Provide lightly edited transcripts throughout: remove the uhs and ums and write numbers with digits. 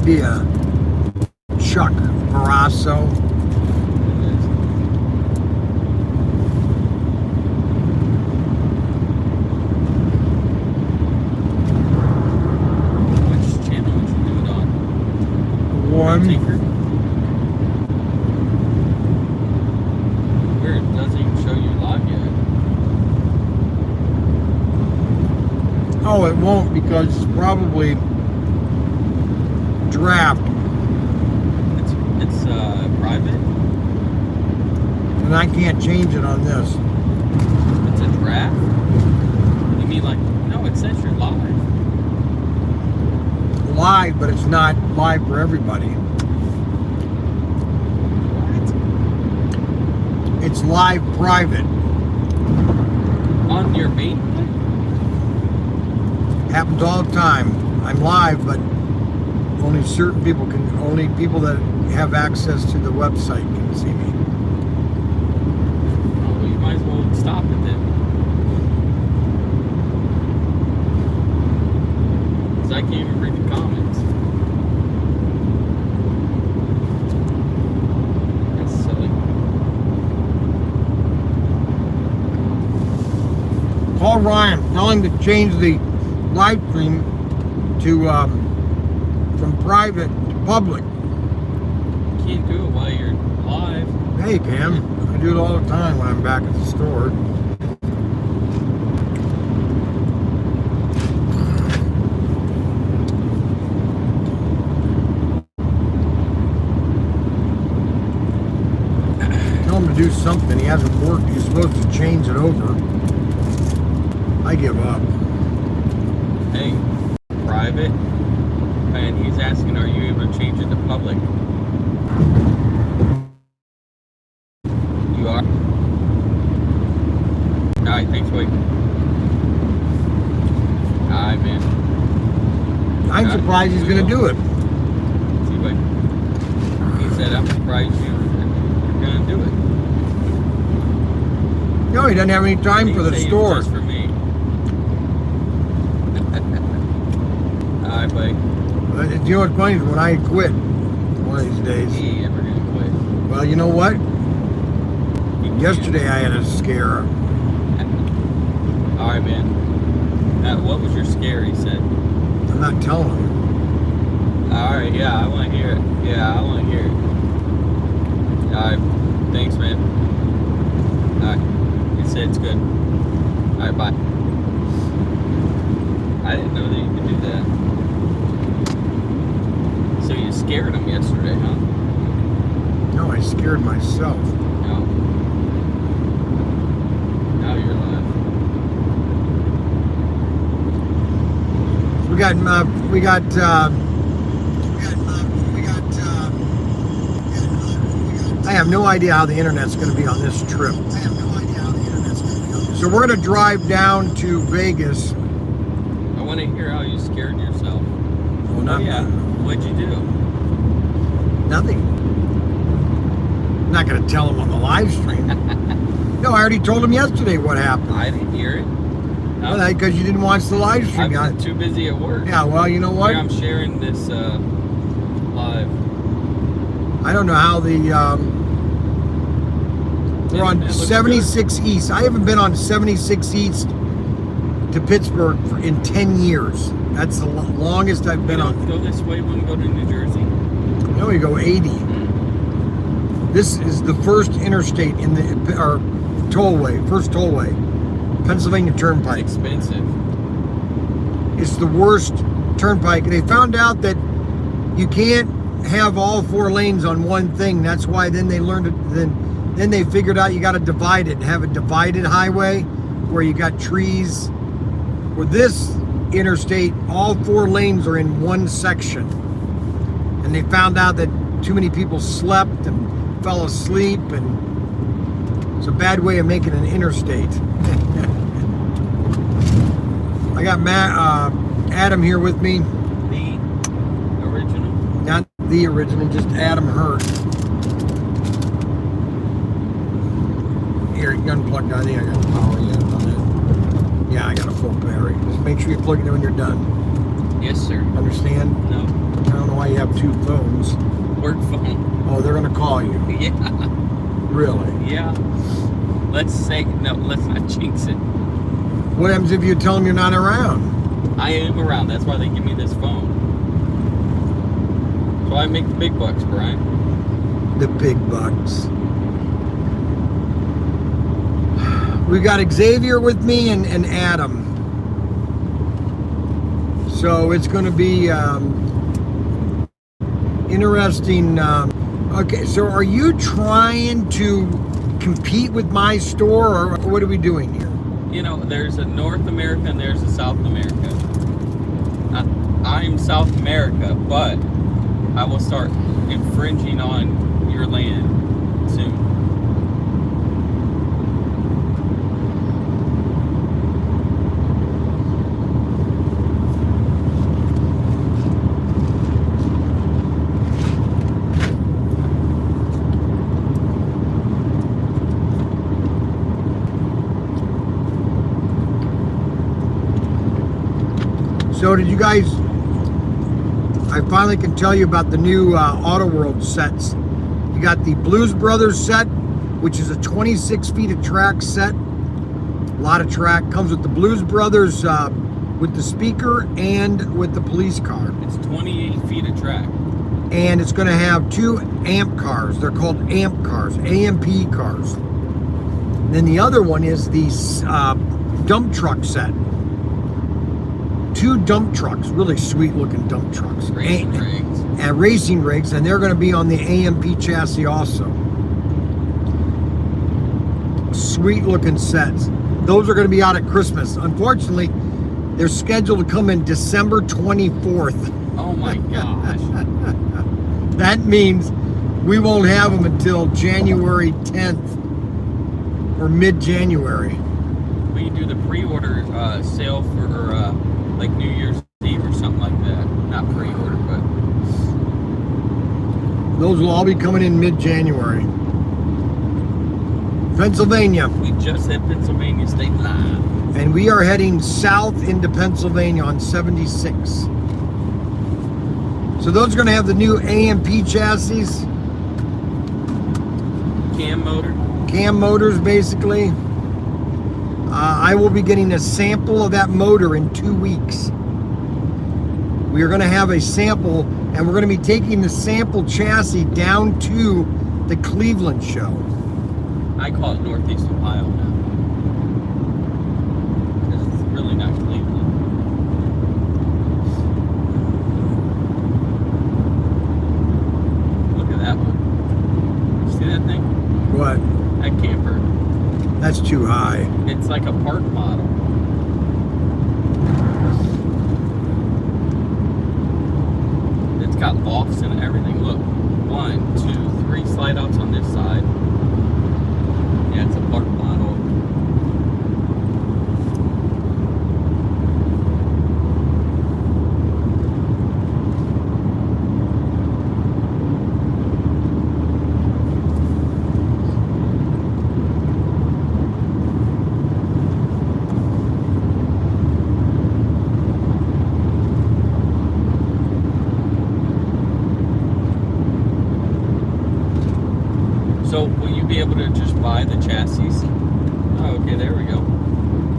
be a Chuck Barrasso. Which channel would you do it on? One. Tinker? Where it doesn't even show you live yet. Oh, it won't because it's probably draft, It's private. and I can't change it on this. It's a draft. You mean like no? It says you're live. Live, but it's not live for everybody. What? It's live private. On your main thing? Happens all the time. I'm live, but only certain people can, only people that have access to the website can see me. Oh, well, you might as well stop it then. Because I can't even read the comments. That's silly. Call Ryan, tell him to change the live stream to from private to public. You can't do it while you're live. Hey, you can. I do it all the time when I'm back at the store. Tell him to do something. He hasn't worked. He's supposed to change it over. I give up. Hey, private. And he's asking, are you able to change it to public? You are? Alright, thanks, Wade. Alright, man. I'm surprised he's going to do it. See, Wade. He said, I'm surprised you're going to do it. No, he doesn't have any time for the He said it store. was just for me. Alright, buddy. But you know what's funny is when I quit one of these days. He ain't ever going to quit. Well, you know what? Yesterday I had a scare. Alright, man. What was your scare, he said? I'm not telling him. Alright, yeah, I want to hear it. Yeah, I want to hear it. Alright, thanks, man. Alright, you said it's good. Alright, bye. I didn't know that you could do that. So you scared him yesterday, huh? No, I scared myself. No. Now you're alive. I have no idea how the internet's going to be on this trip. So we're going to drive down to Vegas. I want to hear how you scared yourself. Well, not, Yeah. What'd you do? Nothing. I'm not going to tell him on the live stream. No, I already told him yesterday what happened. I didn't hear it. Because you didn't watch the live stream. I've been too busy at work. Yeah, well, you know what? Here I'm sharing this live. I don't know how the... we're on 76 East. I haven't been on 76 East to Pittsburgh in 10 years. That's the longest I've been on. Go this way when we go to New Jersey. No, we go 80. This is the first interstate in the first tollway, Pennsylvania Turnpike. It's expensive. It's the worst turnpike. They found out that you can't have all four lanes on one thing. That's why then they learned it. Then they figured out you got to divide it and have a divided highway where you got trees. With this interstate, all four lanes are in one section. And they found out that too many people slept and fell asleep, and it's a bad way of making an interstate. I got Adam here with me. The original? Not the original, just Adam Hurt. Here, you unplugged. I think I got power yet on it. Yeah, I got a full battery. Just make sure you plug it in when you're done. Yes, sir. Understand? No. I don't know why you have two phones. Work phone. Oh, they're gonna call you. Yeah. Really? Yeah. Let's not jinx it. What happens if you tell them you're not around? I am around. That's why they give me this phone. So I make the big bucks, Brian. The big bucks. We got Xavier with me and Adam. So it's going to be interesting. Okay, so are you trying to compete with my store, or what are we doing here? You know, there's a North America and there's a South America. I'm South America, but I will start infringing on your land soon. So did you guys, I finally can tell you about the new Auto World sets. You got the Blues Brothers set, which is a 26 feet of track set. A lot of track. Comes with the Blues Brothers with the speaker and with the police car. It's 28 feet of track. And it's going to have 2 amp cars. They're called amp cars, AMP cars. And then the other one is the dump truck set. 2 dump trucks, really sweet looking dump trucks. Racing rigs. And racing rigs, and they're going to be on the AMP chassis also. Sweet looking sets. Those are going to be out at Christmas. Unfortunately, they're scheduled to come in December 24th. Oh my gosh. That means we won't have them until January 10th or mid-January. We can do the pre-order sale for like New Year's Eve or something like that. Not pre-order, but those will all be coming in mid-January. Pennsylvania. We just hit Pennsylvania state line. And we are heading south into Pennsylvania on 76. So those are going to have the new AMP chassis. Cam motor. Cam motors, basically. I will be getting a sample of that motor in 2 weeks. We are going to have a sample, and we're going to be taking the sample chassis down to the Cleveland show. I call it Northeast Ohio now. Because it's really not Cleveland. Look at that one. See that thing? What? That camper. That's too high. It's like a park model. It's got lofts and everything. Look, 1, 2, 3 slide outs on this side. Yeah, it's a park model. So will you be able to just buy the chassis? Oh, okay, there we go.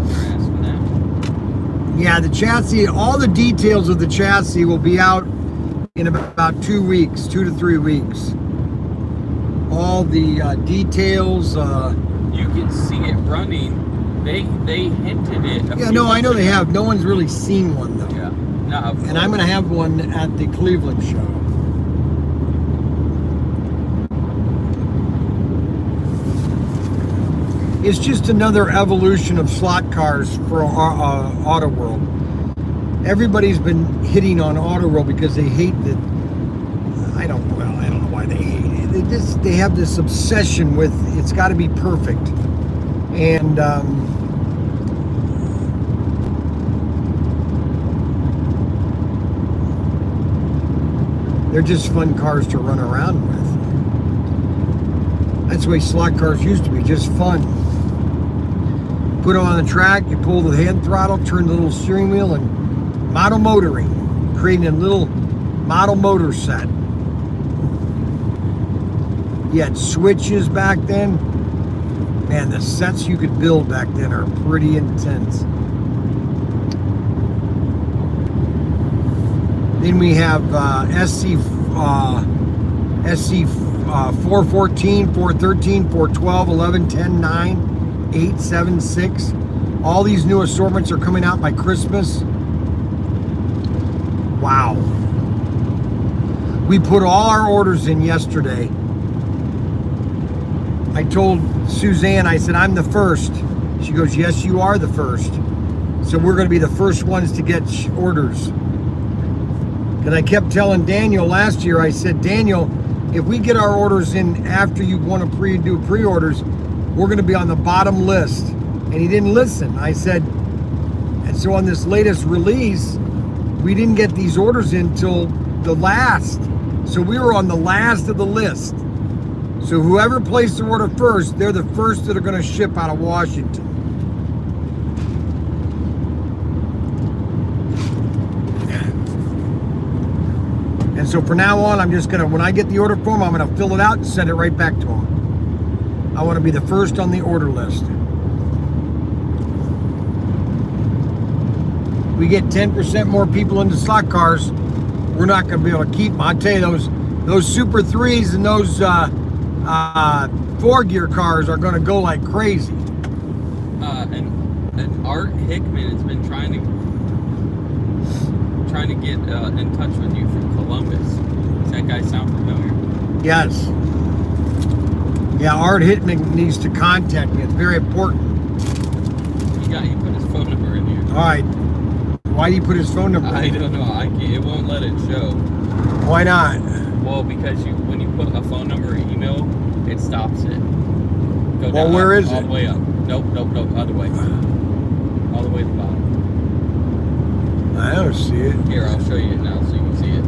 They're asking that. Yeah, the chassis, all the details of the chassis will be out in about 2 weeks, 2 to 3 weeks. All the details. You can see it running. They hinted it. Yeah, no, I know they have. No one's really seen one though. Yeah. No, And I'm going to have one at the Cleveland show. It's just another evolution of slot cars for Auto World. Everybody's been hitting on Auto World because they hate the. I don't know why they hate it. They have this obsession with it's got to be perfect, and they're just fun cars to run around with. That's the way slot cars used to be, just fun. Put them on the track, you pull the hand throttle, turn the little steering wheel, and model motoring, creating a little model motor set. You had switches back then. Man, the sets you could build back then are pretty intense. Then we have SC 414, 413, 412, 11, 10, 9, 8, 7, 6. All these new assortments are coming out by Christmas. Wow. We put all our orders in yesterday. I told Suzanne, I said, I'm the first. She goes, yes, you are the first. So we're going to be the first ones to get orders. And I kept telling Daniel last year, I said, Daniel, if we get our orders in after you want to do pre-orders, we're going to be on the bottom list. And he didn't listen. I said, and so on this latest release, we didn't get these orders in till the last. So we were on the last of the list. So whoever placed the order first, they're the first that are going to ship out of Washington. And so for now on, I'm just going to, when I get the order form, I'm going to fill it out and send it right back to them. I want to be the first on the order list. We get 10% more people into slot cars, we're not going to be able to keep them. I tell you, those Super 3s and those 4-gear cars are going to go like crazy. And Art Hickman has been trying to get in touch with you from Columbus. Does that guy sound familiar? Yes. Yeah, Art Hickman needs to contact me. It's very important. He put his phone number in here. All right. Why do you put his phone number in? I don't know. It won't let it show. Why not? Well, because when you put a phone number or email, it stops it. Go Well, down, where is all it? the way up. Nope, other way. All the way to the bottom. I don't see it. Here, I'll show you it now so you can see it.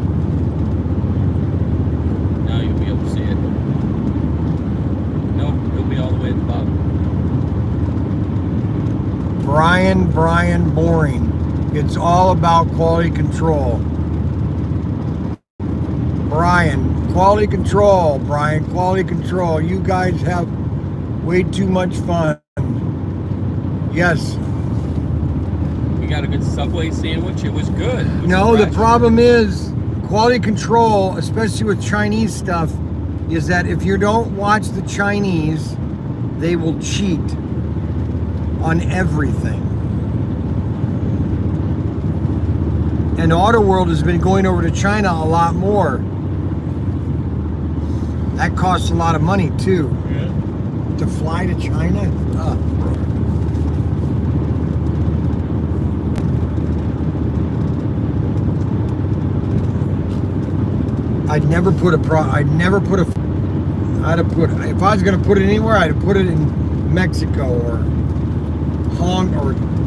Now you'll be able to see it. Nope, it'll be all the way at the bottom. Bryan Boring. It's all about quality control. Bryan, quality control. Bryan, quality control. You guys have way too much fun. Yes. We got a good Subway sandwich. It was good. It was No, the fresh. problem is quality control, especially with Chinese stuff, is that if you don't watch the Chinese, they will cheat on everything. And Auto World has been going over to China a lot more. That costs a lot of money too. Yeah. To fly to China? I'd never put if I was gonna put it anywhere, I'd have put it in Mexico or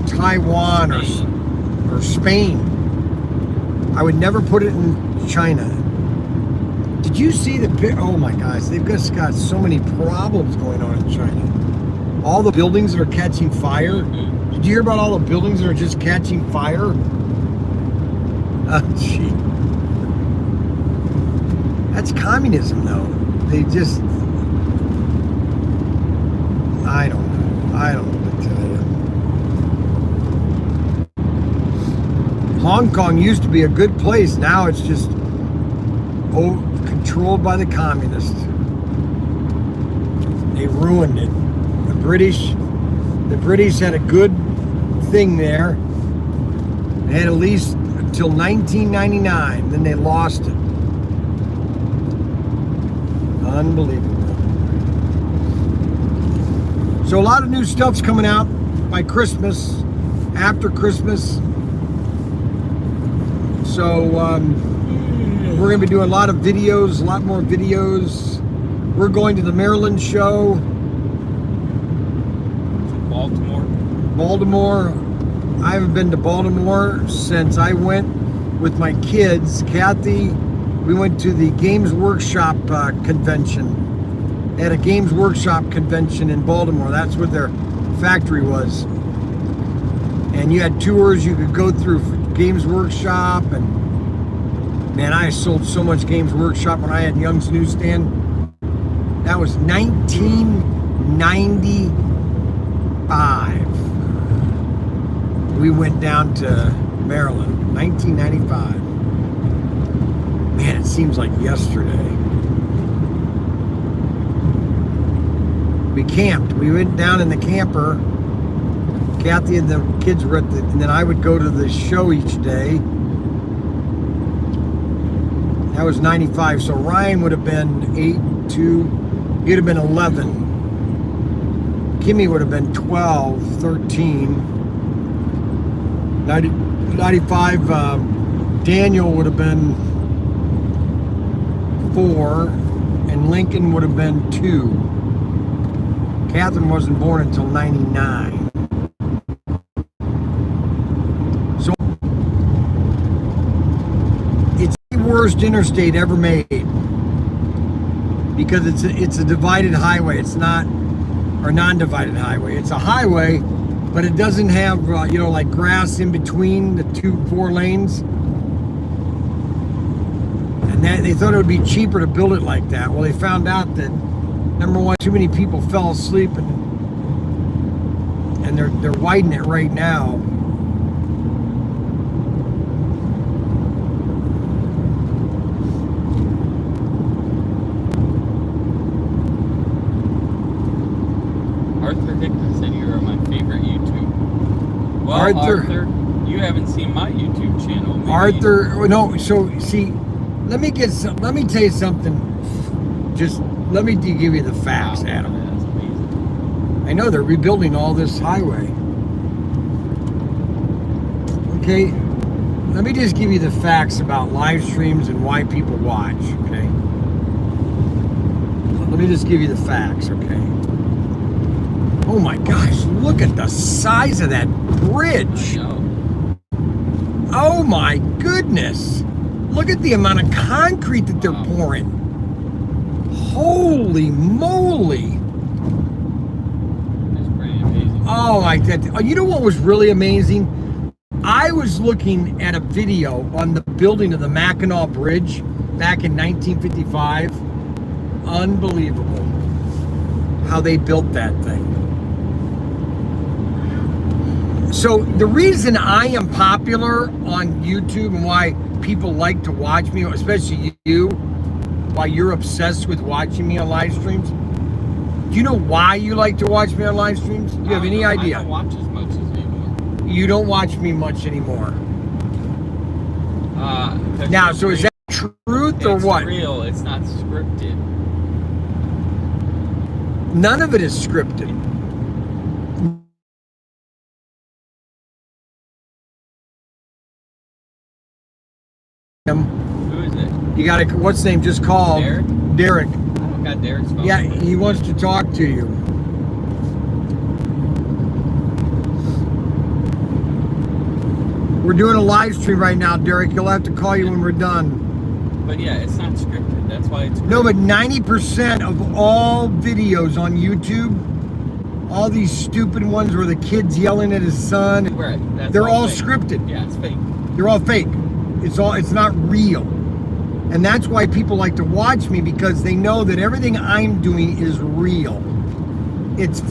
Taiwan or Spain. I would never put it in China. Did you see oh my gosh, they've just got so many problems going on in China. All the buildings that are catching fire. Did you hear about all the buildings that are just catching fire? Oh, gee. That's communism, though. They just... I don't know what to tell you. Hong Kong used to be a good place. Now it's just controlled by the communists. They ruined it. The British had a good thing there. They had at least until 1999. Then they lost it. Unbelievable. So a lot of new stuff's coming out by Christmas, after Christmas. So we're going to be doing a lot of videos, a lot more videos. We're going to the Maryland show. Baltimore. I haven't been to Baltimore since I went with my kids. Kathy, we went to the Games Workshop convention. They had a Games Workshop convention in Baltimore. That's what their factory was. And you had tours you could go through for Games Workshop, and Man, I sold so much Games Workshop when I had Young's Newsstand. That was 1995. We went down to Maryland, 1995. Man, it seems like yesterday. We camped. We went down in the camper. Kathy and the kids were and then I would go to the show each day. That was 95. So Ryan would have been he'd have been 11. Kimmy would have been 12, 13. 95, Daniel would have been 4, and Lincoln would have been 2. Catherine wasn't born until 99. So it's the worst interstate ever made because it's a divided highway. It's not, or non-divided highway. It's a highway, but it doesn't have like grass in between the 4 lanes. And they thought it would be cheaper to build it like that. Well, they found out that, number one, too many people fell asleep, and they're widening it right now. Arthur Hickman said you are my favorite YouTube. Well, Arthur, you haven't seen my YouTube channel. Maybe Arthur, no. So see, let me tell you something. Just let me give you the facts, Adam. That's amazing. I know they're rebuilding all this highway. Okay, let me just give you the facts about live streams and why people watch. Okay, let me just give you the facts. Okay. Oh my gosh, look at the size of that bridge. I know. Oh my goodness. Look at the amount of concrete that they're pouring. Holy moly. It's pretty amazing. Oh my God. You know what was really amazing? I was looking at a video on the building of the Mackinac Bridge back in 1955. Unbelievable how they built that thing. So the reason I am popular on YouTube and why people like to watch me, especially you, why you're obsessed with watching me on live streams. Do you know why you like to watch me on live streams? Do you have any idea? I don't watch as much as anymore. You don't watch me much anymore. Now, so is that truth or what? It's real. It's not scripted. None of it is scripted. Who is it? You got to, what's his name just called? Derek? Derek. I don't got Derek's phone. Yeah, he wants to talk to you. We're doing a live stream right now, Derek. He'll have to call you when we're done. But yeah, it's not scripted. That's why it's No, but 90% of all videos on YouTube, all these stupid ones where the kid's yelling at his son, right. they're all fake. scripted. Yeah, it's fake. They're all fake. It's not real. And that's why people like to watch me, because they know that everything I'm doing is real. It's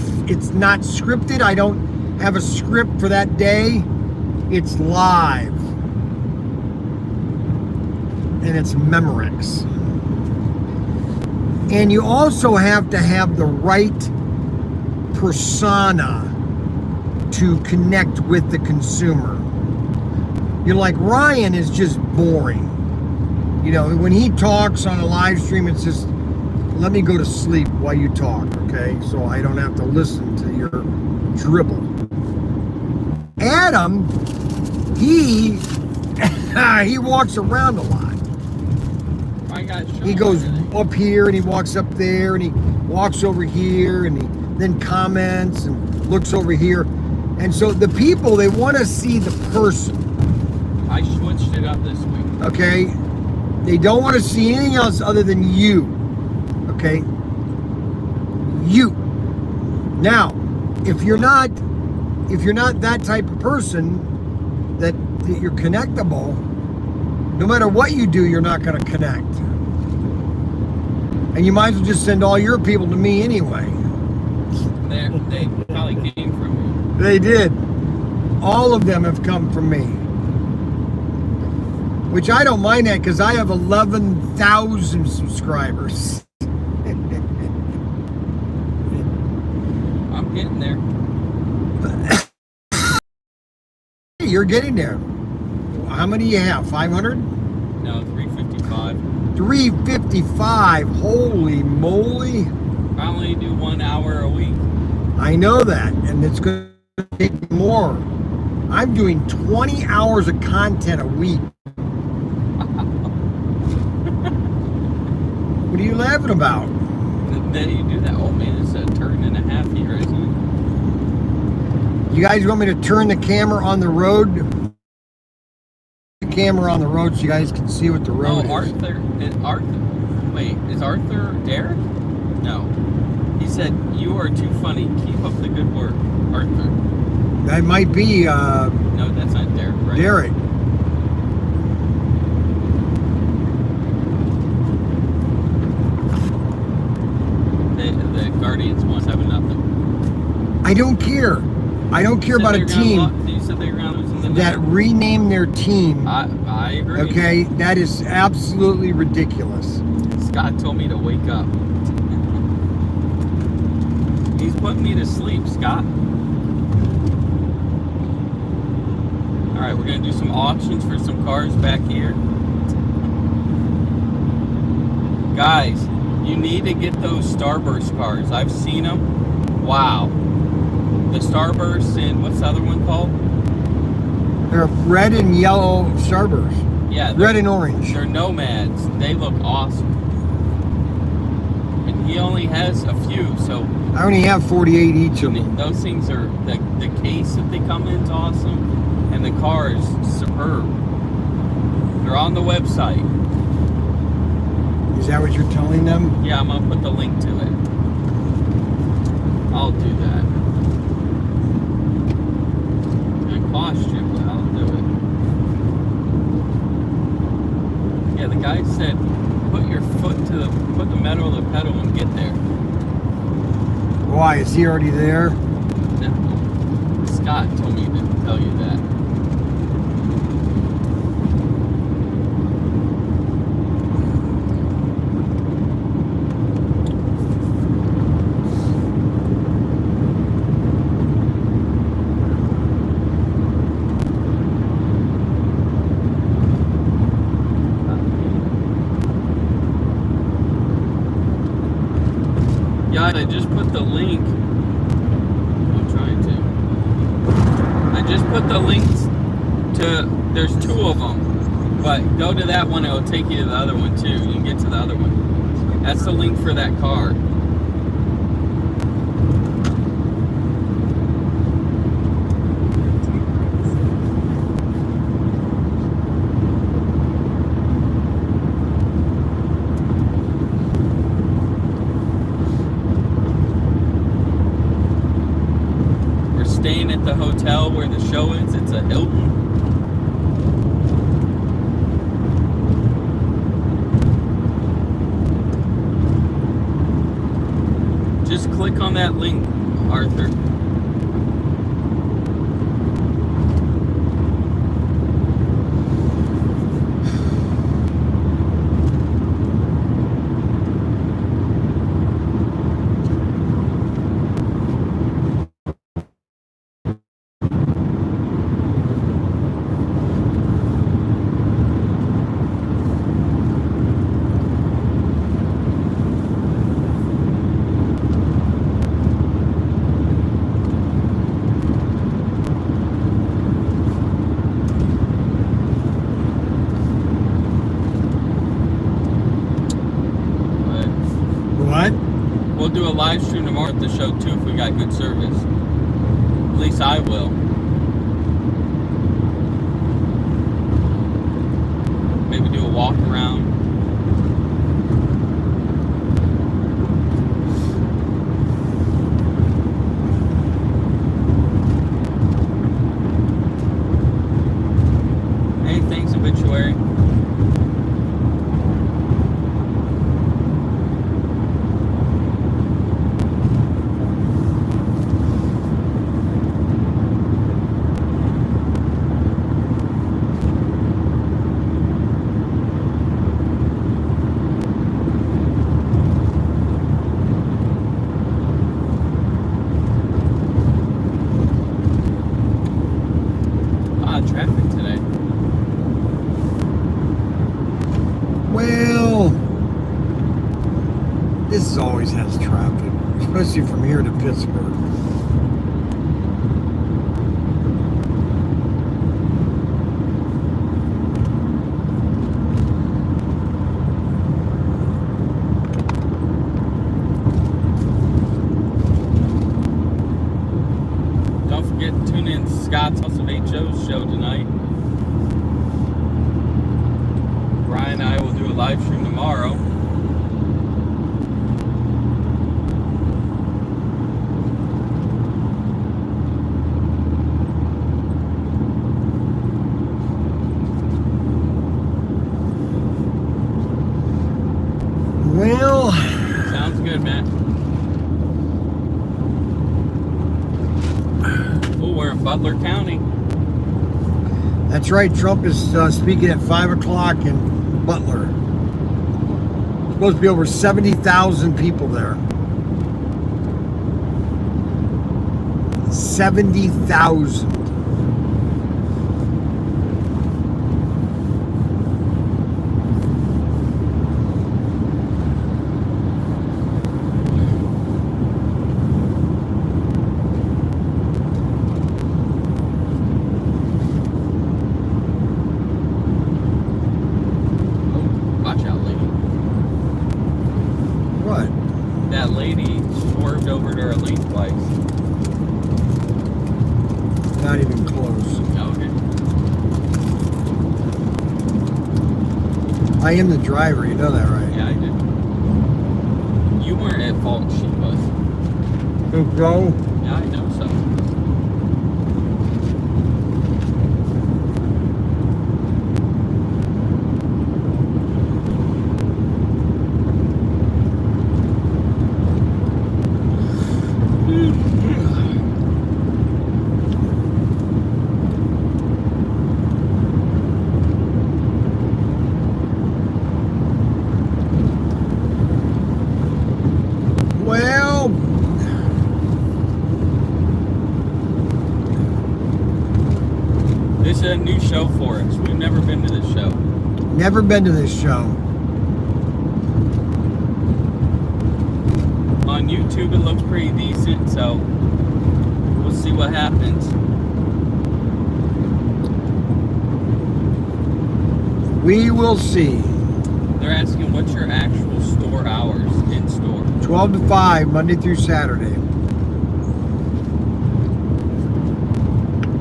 not scripted. I don't have a script for that day. It's live. And it's Memorex. And you also have to have the right persona to connect with the consumer. You're like, Ryan is just boring. You know, when he talks on a live stream, it's just, let me go to sleep while you talk, okay? So I don't have to listen to your dribble. Adam, he walks around a lot. He goes up here and he walks up there and he walks over here and he then comments and looks over here. And so the people, they want to see the person. I switched it up this week. Okay? They don't want to see anything else other than you. Okay? You. Now, if you're not that type of person, that you're connectable, No matter what you do, you're not going to connect. And you might as well just send all your people to me anyway. They probably came from you. They did. All of them have come from me. Which I don't mind that because I have 11,000 subscribers. I'm getting there. You're getting there. How many do you have? 500? No, 355. 355. Holy moly. I only do 1 hour a week. I know that. And it's going to take more. I'm doing 20 hours of content a week. What are you laughing about? Then you do that. Oh man, it's a turn and a half here, isn't it? You guys want me to turn the camera on the road? The camera on the road so you guys can see what the road is. Wait, is Arthur Derek? No. He said, "You are too funny. Keep up the good work." Arthur. That might be No, that's not Derek, right? Derek. The Guardians won 7-0. I don't care. I don't care about a team You said they were going to lose in the that renamed their team. I agree. Okay, that is absolutely ridiculous. Scott told me to wake up. He's putting me to sleep, Scott. Alright, we're going to do some auctions for some cars back here. Guys, you need to get those Starburst cars. I've seen them. Wow. The Starburst and what's the other one called? They're red and yellow Starburst. Yeah. Red and orange. They're Nomads. They look awesome. And he only has a few, so... I only have 48 each of them. Those things are... The case that they come in is awesome. And the car is superb. They're on the website. Is that what you're telling them? Yeah, I'm going to put the link to it. I'll do that. It cost you, but I'll do it. Yeah, the guy said, put the metal to the pedal and get there. Why? Is he already there? No. Scott told me to tell you that. Guys, I just put the link. I'm trying to. I just put the links to. There's 2 of them, but go to that one. It'll take you to the other one too. You can get to the other one. That's the link for that car. Staying at the hotel where the show is. It's a Hilton. Just click on that link, Arthur. We'll do a live stream tomorrow at the show too if we got good service. At least I will. Maybe do a walk around. Hey, thanks, Obituary. always has traffic, especially from here to Pittsburgh. Don't forget to tune in to Scott's House of HO's show tonight. Brian and I will do a live stream tomorrow. Well, Sounds good, man. Oh, we're in Butler County. that's right. Trump is speaking at 5 o'clock in Butler. Supposed to be over 70,000 people there. 70,000. Watch out, lady. What? That lady swerved over to her lane twice. Not even close. Okay. I am the driver, you know that, right? Yeah, I did. You weren't at fault, she was. Go. Yeah, I know so. Well, This is a new show for us. We've never been to this show. never been to this show. On YouTube, it looks pretty decent, so we'll see what happens. We will see. They're asking what's your actual store hours in store. 12 to 5, Monday through Saturday.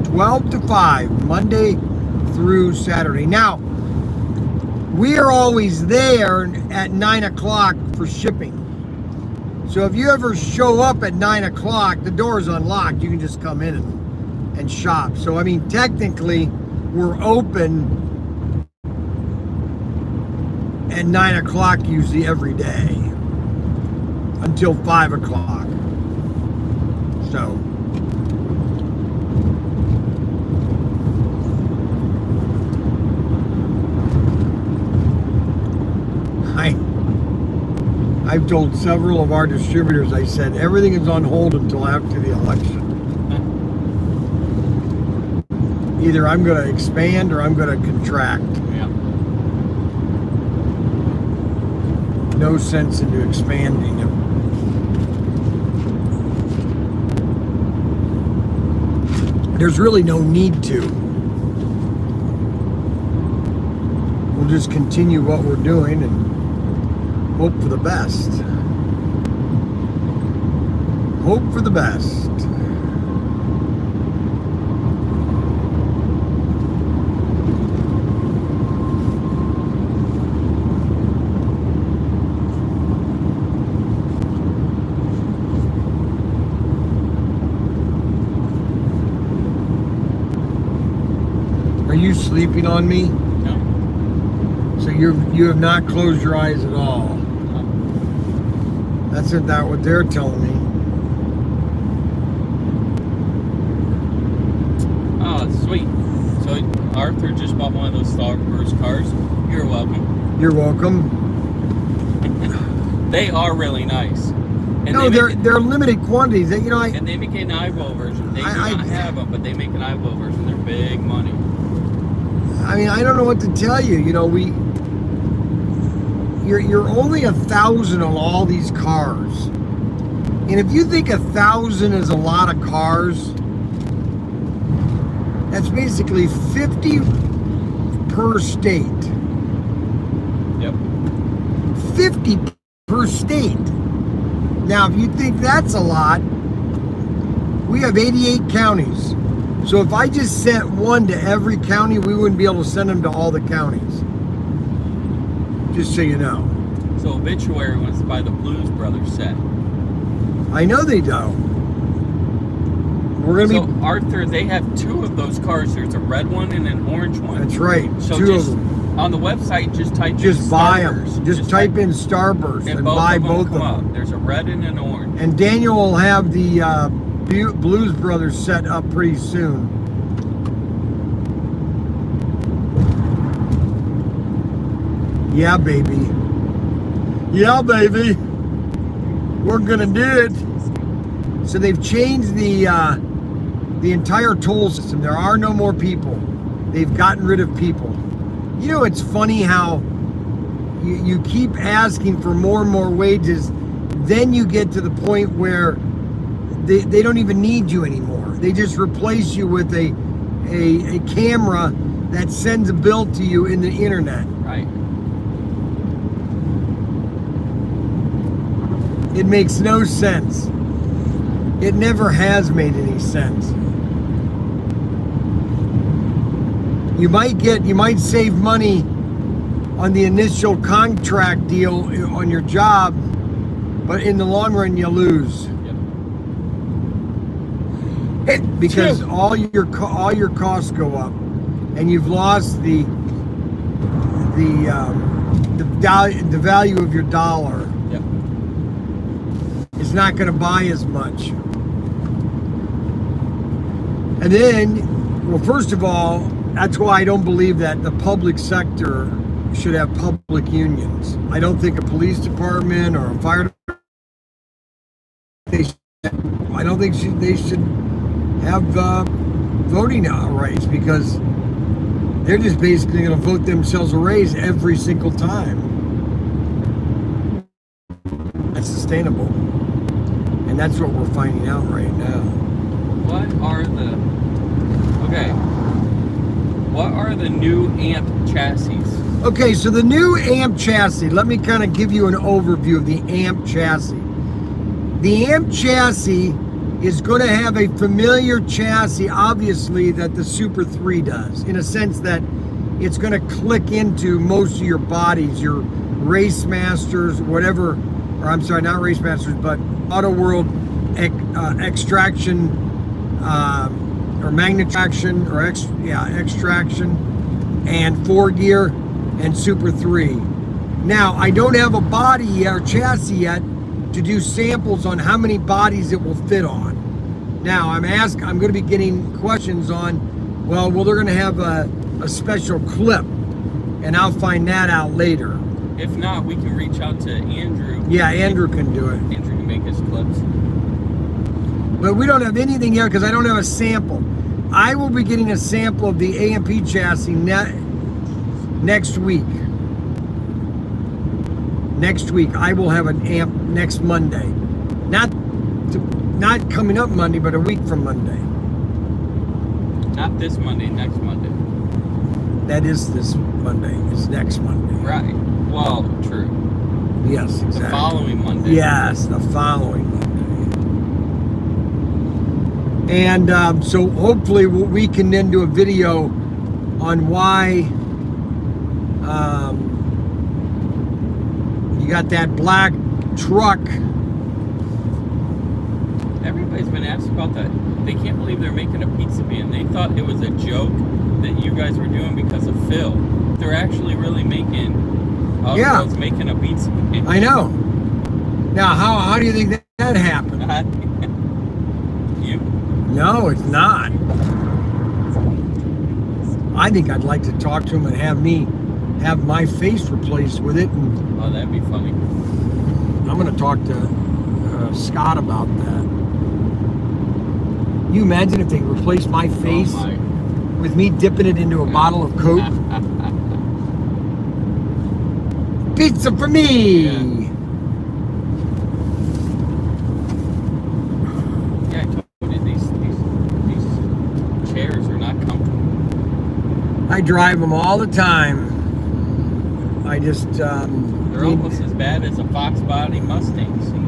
12 to 5, Monday through Saturday. Now, we are always there at 9 o'clock for shipping. So if you ever show up at 9 o'clock, the door is unlocked. You can just come in and shop. So, I mean, technically, we're open at 9 o'clock usually every day until 5 o'clock. So, I've told several of our distributors, I said, everything is on hold until after the election. Either I'm going to expand or I'm going to contract. Yeah. No sense into expanding it. There's really no need to. We'll just continue what we're doing and hope for the best. Hope for the best. Are you sleeping on me? No. So you have not closed your eyes at all. That's not what they're telling me. Oh, sweet. So Arthur just bought one of those Starburst cars. You're welcome. You're welcome. They are really nice. And No, they're limited quantities. You know, and they make an Ivo version. They do not have them, but they make an Ivo version. They're big money. I mean, I don't know what to tell you. You know, you're only 1,000 on all these cars. And if you think 1,000 is a lot of cars, that's basically 50 per state. Yep. 50 per state. Now, if you think that's a lot, we have 88 counties. So if I just sent one to every county, we wouldn't be able to send them to all the counties. Just so you know. So Obituary was by the Blues Brothers set. I know they do. We're gonna So Arthur, they have two of those cars. There's a red one and an orange one. That's right. So two just of them. on the website, just type Just in buy them. Starburst. Just type in Starburst and buy of them both of come them. up. There's a red and an orange. And Daniel will have the Blues Brothers set up pretty soon. Yeah, baby. Yeah, baby. We're gonna do it. So they've changed the entire toll system. There are no more people. They've gotten rid of people. You know, it's funny how you keep asking for more and more wages. Then you get to the point where they don't even need you anymore. They just replace you with a camera that sends a bill to you in the internet. Right. It makes no sense. It never has made any sense. You might save money on the initial contract deal on your job, but in the long run you lose. Yep. Because all your costs go up, and you've lost the value of your dollar. Yep. It's not going to buy as much. And then, well, first of all, that's why I don't believe that the public sector should have public unions. I don't think a police department or a fire department, I don't think they should have voting rights, because they're just basically going to vote themselves a raise every single time. That's sustainable. And that's what we're finding out right now. What are the new AMP chassis? Okay, so the new AMP chassis, let me kind of give you an overview of the AMP chassis. The AMP chassis is going to have a familiar chassis, obviously, that the Super 3 does, in a sense that it's going to click into most of your bodies, your Race Masters, whatever, or I'm sorry, not Race Masters, but Auto World Extraction, or Magnetraction, or Extraction, and 4Gear, and Super 3. Now, I don't have a body or chassis yet to do samples on how many bodies it will fit on. Now, I'm going to be getting questions on, well, they're going to have a special clip, and I'll find that out later. If not, we can reach out to Andrew. Yeah, Andrew can do it. Andrew can make his clips. But we don't have anything yet because I don't have a sample. I will be getting a sample of the AMP chassis next week. Next week, I will have an AMP next Monday. Not coming up Monday, but a week from Monday. Not this Monday, next Monday. That is this Monday. It's next Monday. Right. Well, true. Yes, exactly. The following Monday. Yes, the following Monday. And so hopefully we can then do a video on why you got that black truck. Everybody's been asking about that. They can't believe they're making a pizza van. They thought it was a joke that you guys were doing because of Phil. They're actually really making making a pizza van. I know. Now, how do you think that happened? You? No, it's not. I think I'd like to talk to him and have my face replaced with it. And oh, that'd be funny. I'm going to talk to Scott about that. You imagine if they replaced my face with me dipping it into a bottle of Coke? pizza for me. Yeah, I told you these chairs are not comfortable. I drive them all the time. I just They're almost as bad as a Fox body Mustang seat.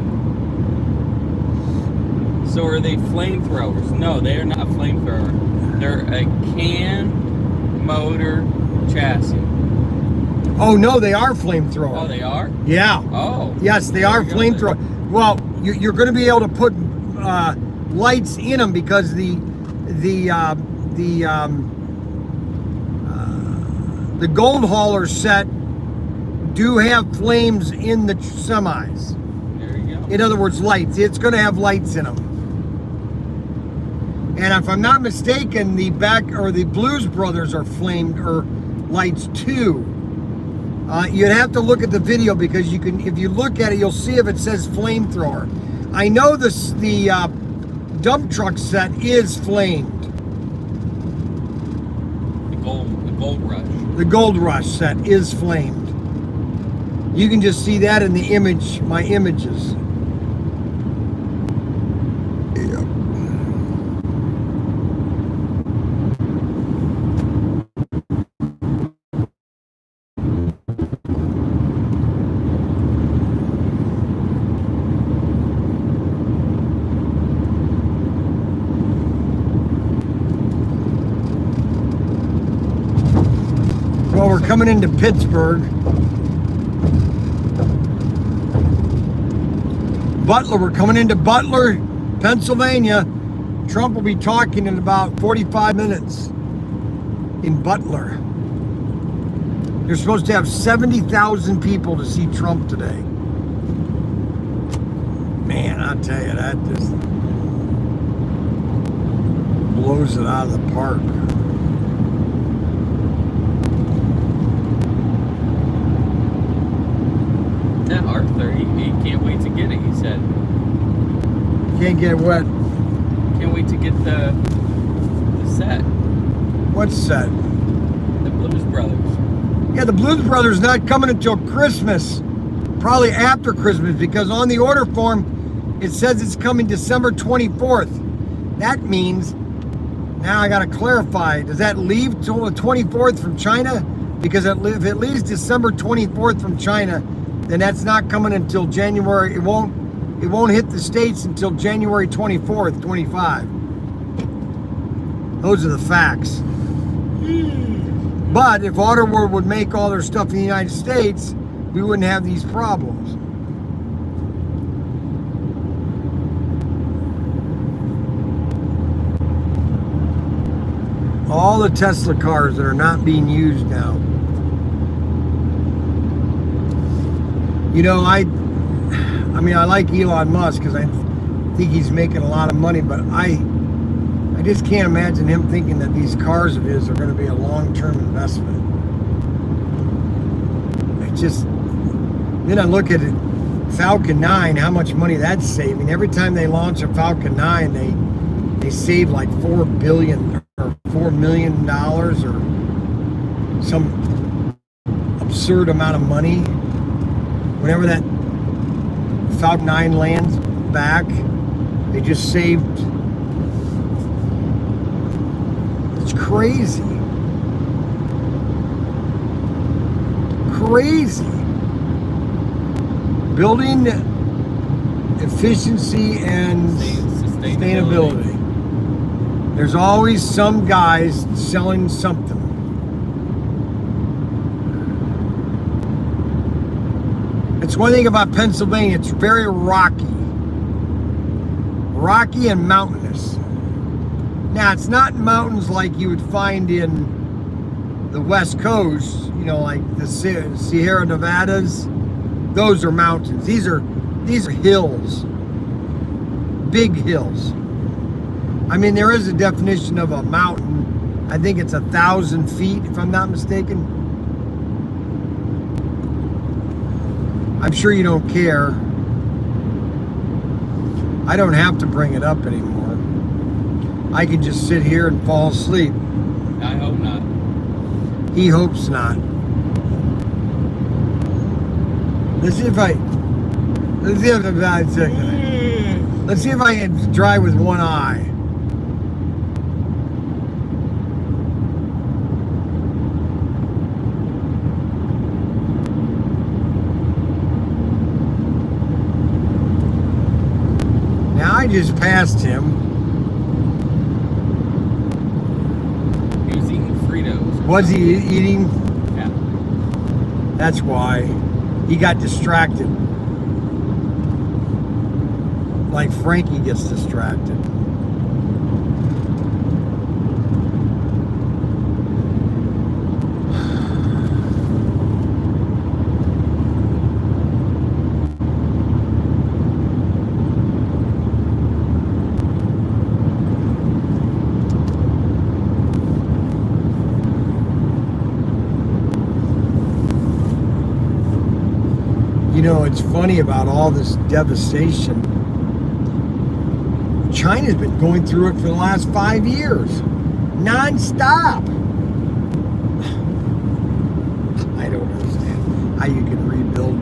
So are they flamethrowers? No, they are not a flamethrower. They're a can motor chassis. Oh no, they are flamethrower. Oh, they are? Yeah. Oh. Yes, they are flamethrower. Well, you're going to be able to put lights in them because the gold hauler set do have flames in the semis. There you go. In other words, lights. It's going to have lights in them. And if I'm not mistaken, the Blues Brothers are flamed or lights too. You'd have to look at the video because you can. If you look at it, you'll see if it says flamethrower. I know the dump truck set is flamed. The Gold Rush. The Gold Rush set is flamed. You can just see that in the image, my images. Well, we're coming into Pittsburgh. Butler, we're coming into Butler, Pennsylvania. Trump will be talking in about 45 minutes in Butler. You're supposed to have 70,000 people to see Trump today. Man, I tell you, that just blows it out of the park. That Arthur, he can't wait to get it, he said. Can't get what? Can't wait to get the set. What set? The Blues Brothers. Yeah, the Blues Brothers not coming until Christmas. Probably after Christmas, because on the order form it says it's coming December 24th. That means, now I gotta clarify, does that leave till the 24th from China? Because if it leaves December 24th from China, then that's not coming until January. It won't hit the States until January 24th, 25. Those are the facts. But if Autoworld would make all their stuff in the United States, we wouldn't have these problems. All the Tesla cars that are not being used now. You know, I mean, I like Elon Musk because I think he's making a lot of money, but I just can't imagine him thinking that these cars of his are going to be a long-term investment. It just, then I look at it, Falcon 9, how much money that's saving. Every time they launch a Falcon 9, they save like $4 billion or $4 million or some absurd amount of money. Whenever that Falcon 9 lands back, they just saved. It's crazy. Crazy. Building efficiency and sustainability. There's always some guys selling something. It's one thing about Pennsylvania, it's very rocky. Rocky and mountainous. Now, it's not mountains like you would find in the West Coast, you know, like the Sierra Nevadas. Those are mountains. These are hills. Big hills. I mean, there is a definition of a mountain. I think it's 1,000 feet, if I'm not mistaken. I'm sure you don't care. I don't have to bring it up anymore. I can just sit here and fall asleep. I hope not. He hopes not. Let's see if I Let's see if I can drive with one eye. Now I just passed him. He was eating Fritos. Was he eating? Yeah. That's why he got distracted. Like Frankie gets distracted. You know, it's funny about all this devastation. China's been going through it for the last 5 years, non-stop. I don't understand how you can rebuild.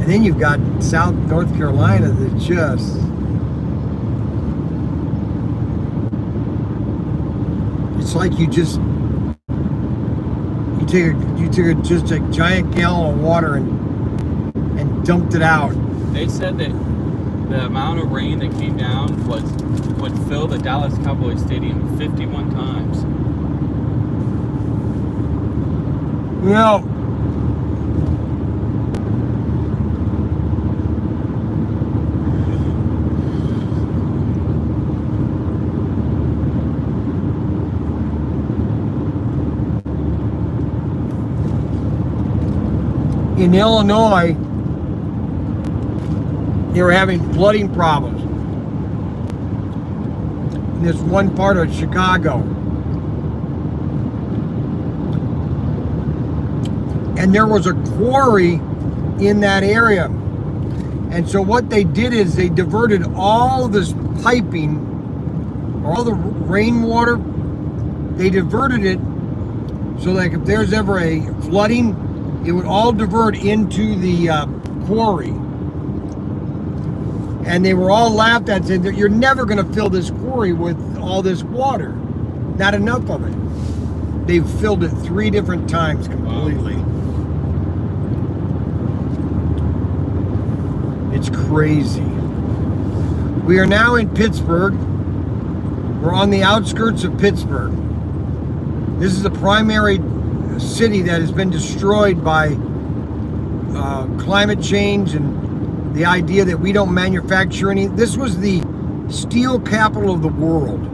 And then you've got North Carolina that just, it's like you took just a giant gallon of water and dumped it out. They said that the amount of rain that came down would fill the Dallas Cowboys Stadium 51 times. You know, in Illinois, they were having flooding problems in this one part of Chicago. And there was a quarry in that area. And so what they did is they diverted all this piping, or all the rainwater, they diverted it so like if there's ever a flooding, it would all divert into the quarry. And they were all laughed at, saying that you're never going to fill this quarry with all this water. Not enough of it. They've filled it 3 different times completely. Wow. It's crazy. We are now in Pittsburgh. We're on the outskirts of Pittsburgh. This is the primary city that has been destroyed by climate change and the idea that we don't manufacture any. This was the steel capital of the world.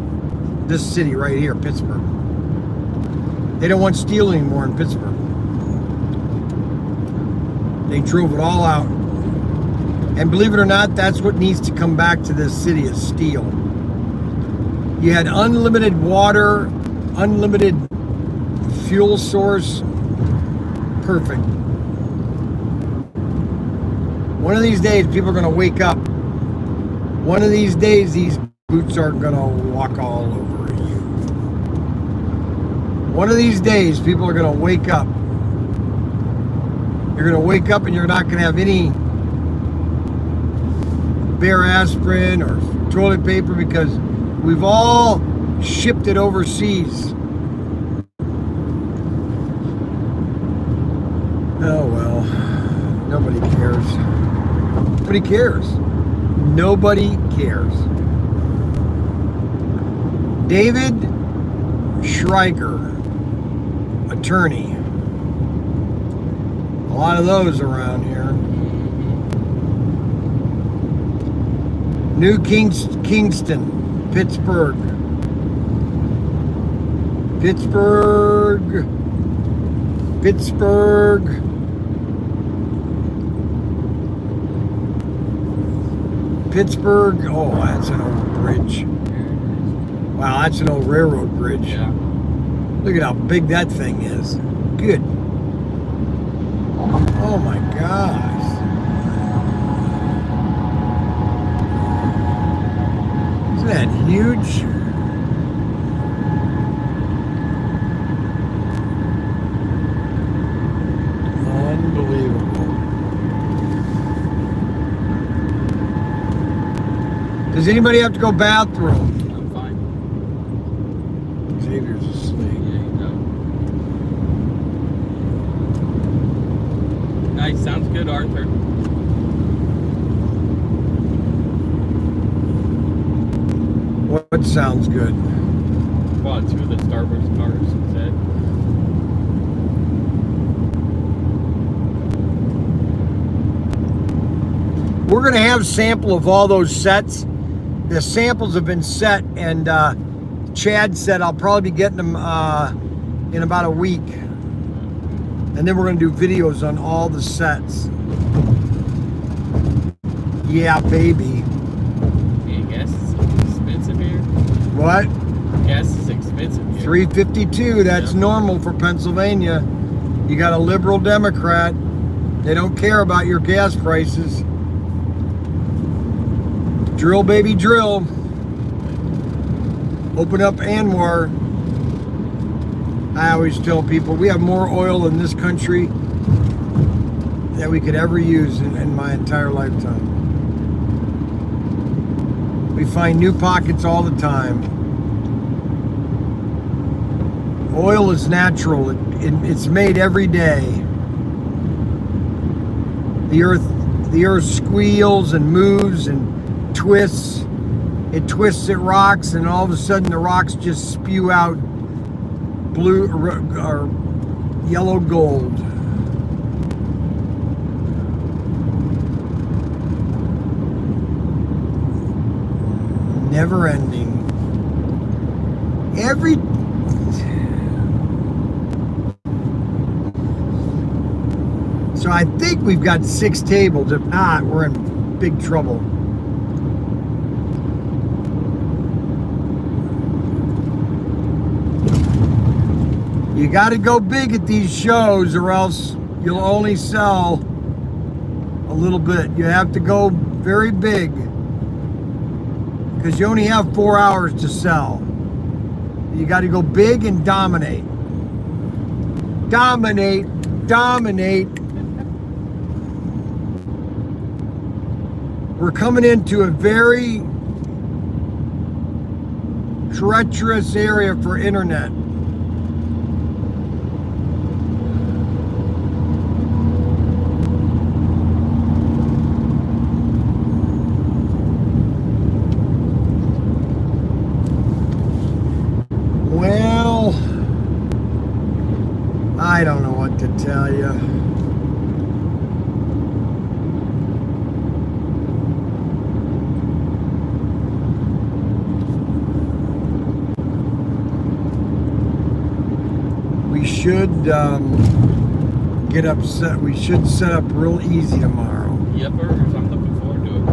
This city right here, Pittsburgh. They don't want steel anymore in Pittsburgh. They drove it all out. And believe it or not, that's what needs to come back to this city is steel. You had unlimited water, unlimited fuel source. Perfect. One of these days, people are going to wake up. One of these days, these boots are going to walk all over you. One of these days, people are going to wake up. You're going to wake up and you're not going to have any bare aspirin or toilet paper because we've all shipped it overseas. Oh well, nobody cares. Nobody cares. Nobody cares. David Schreiker, attorney. A lot of those around here. New Kingston, Pittsburgh. Pittsburgh. Oh, that's an old bridge. Wow, that's an old railroad bridge. Yeah. Look at how big that thing is. Good. Oh my gosh. Isn't that huge? Unbelievable. Does anybody have to go bathroom? I'm fine. Xavier's asleep. Yeah, you know. Nice, sounds good, Arthur. What sounds good? Well, two of the Starburst cars said. We're going to have a sample of all those sets. The samples have been set, and Chad said I'll probably be getting them in about a week. And then we're going to do videos on all the sets. Yeah, baby. Hey, gas is expensive here. What? Gas is expensive here. $3.52. That's normal for Pennsylvania. You got a liberal Democrat. They don't care about your gas prices. Drill, baby, drill. Open up Anwar. I always tell people we have more oil in this country that we could ever use in my entire lifetime. We find new pockets all the time. Oil is natural. It's made every day. The earth squeals and moves and twists. It twists at rocks, and all of a sudden the rocks just spew out blue or yellow gold. Never ending. So I think we've got 6 tables. If not, we're in big trouble. You got to go big at these shows, or else you'll only sell a little bit. You have to go very big, because you only have 4 hours to sell. You got to go big and dominate. Dominate. We're coming into a very treacherous area for internet. Well, I don't know what to tell you. We should get upset. We should set up real easy tomorrow. Yepers, I'm looking forward to it.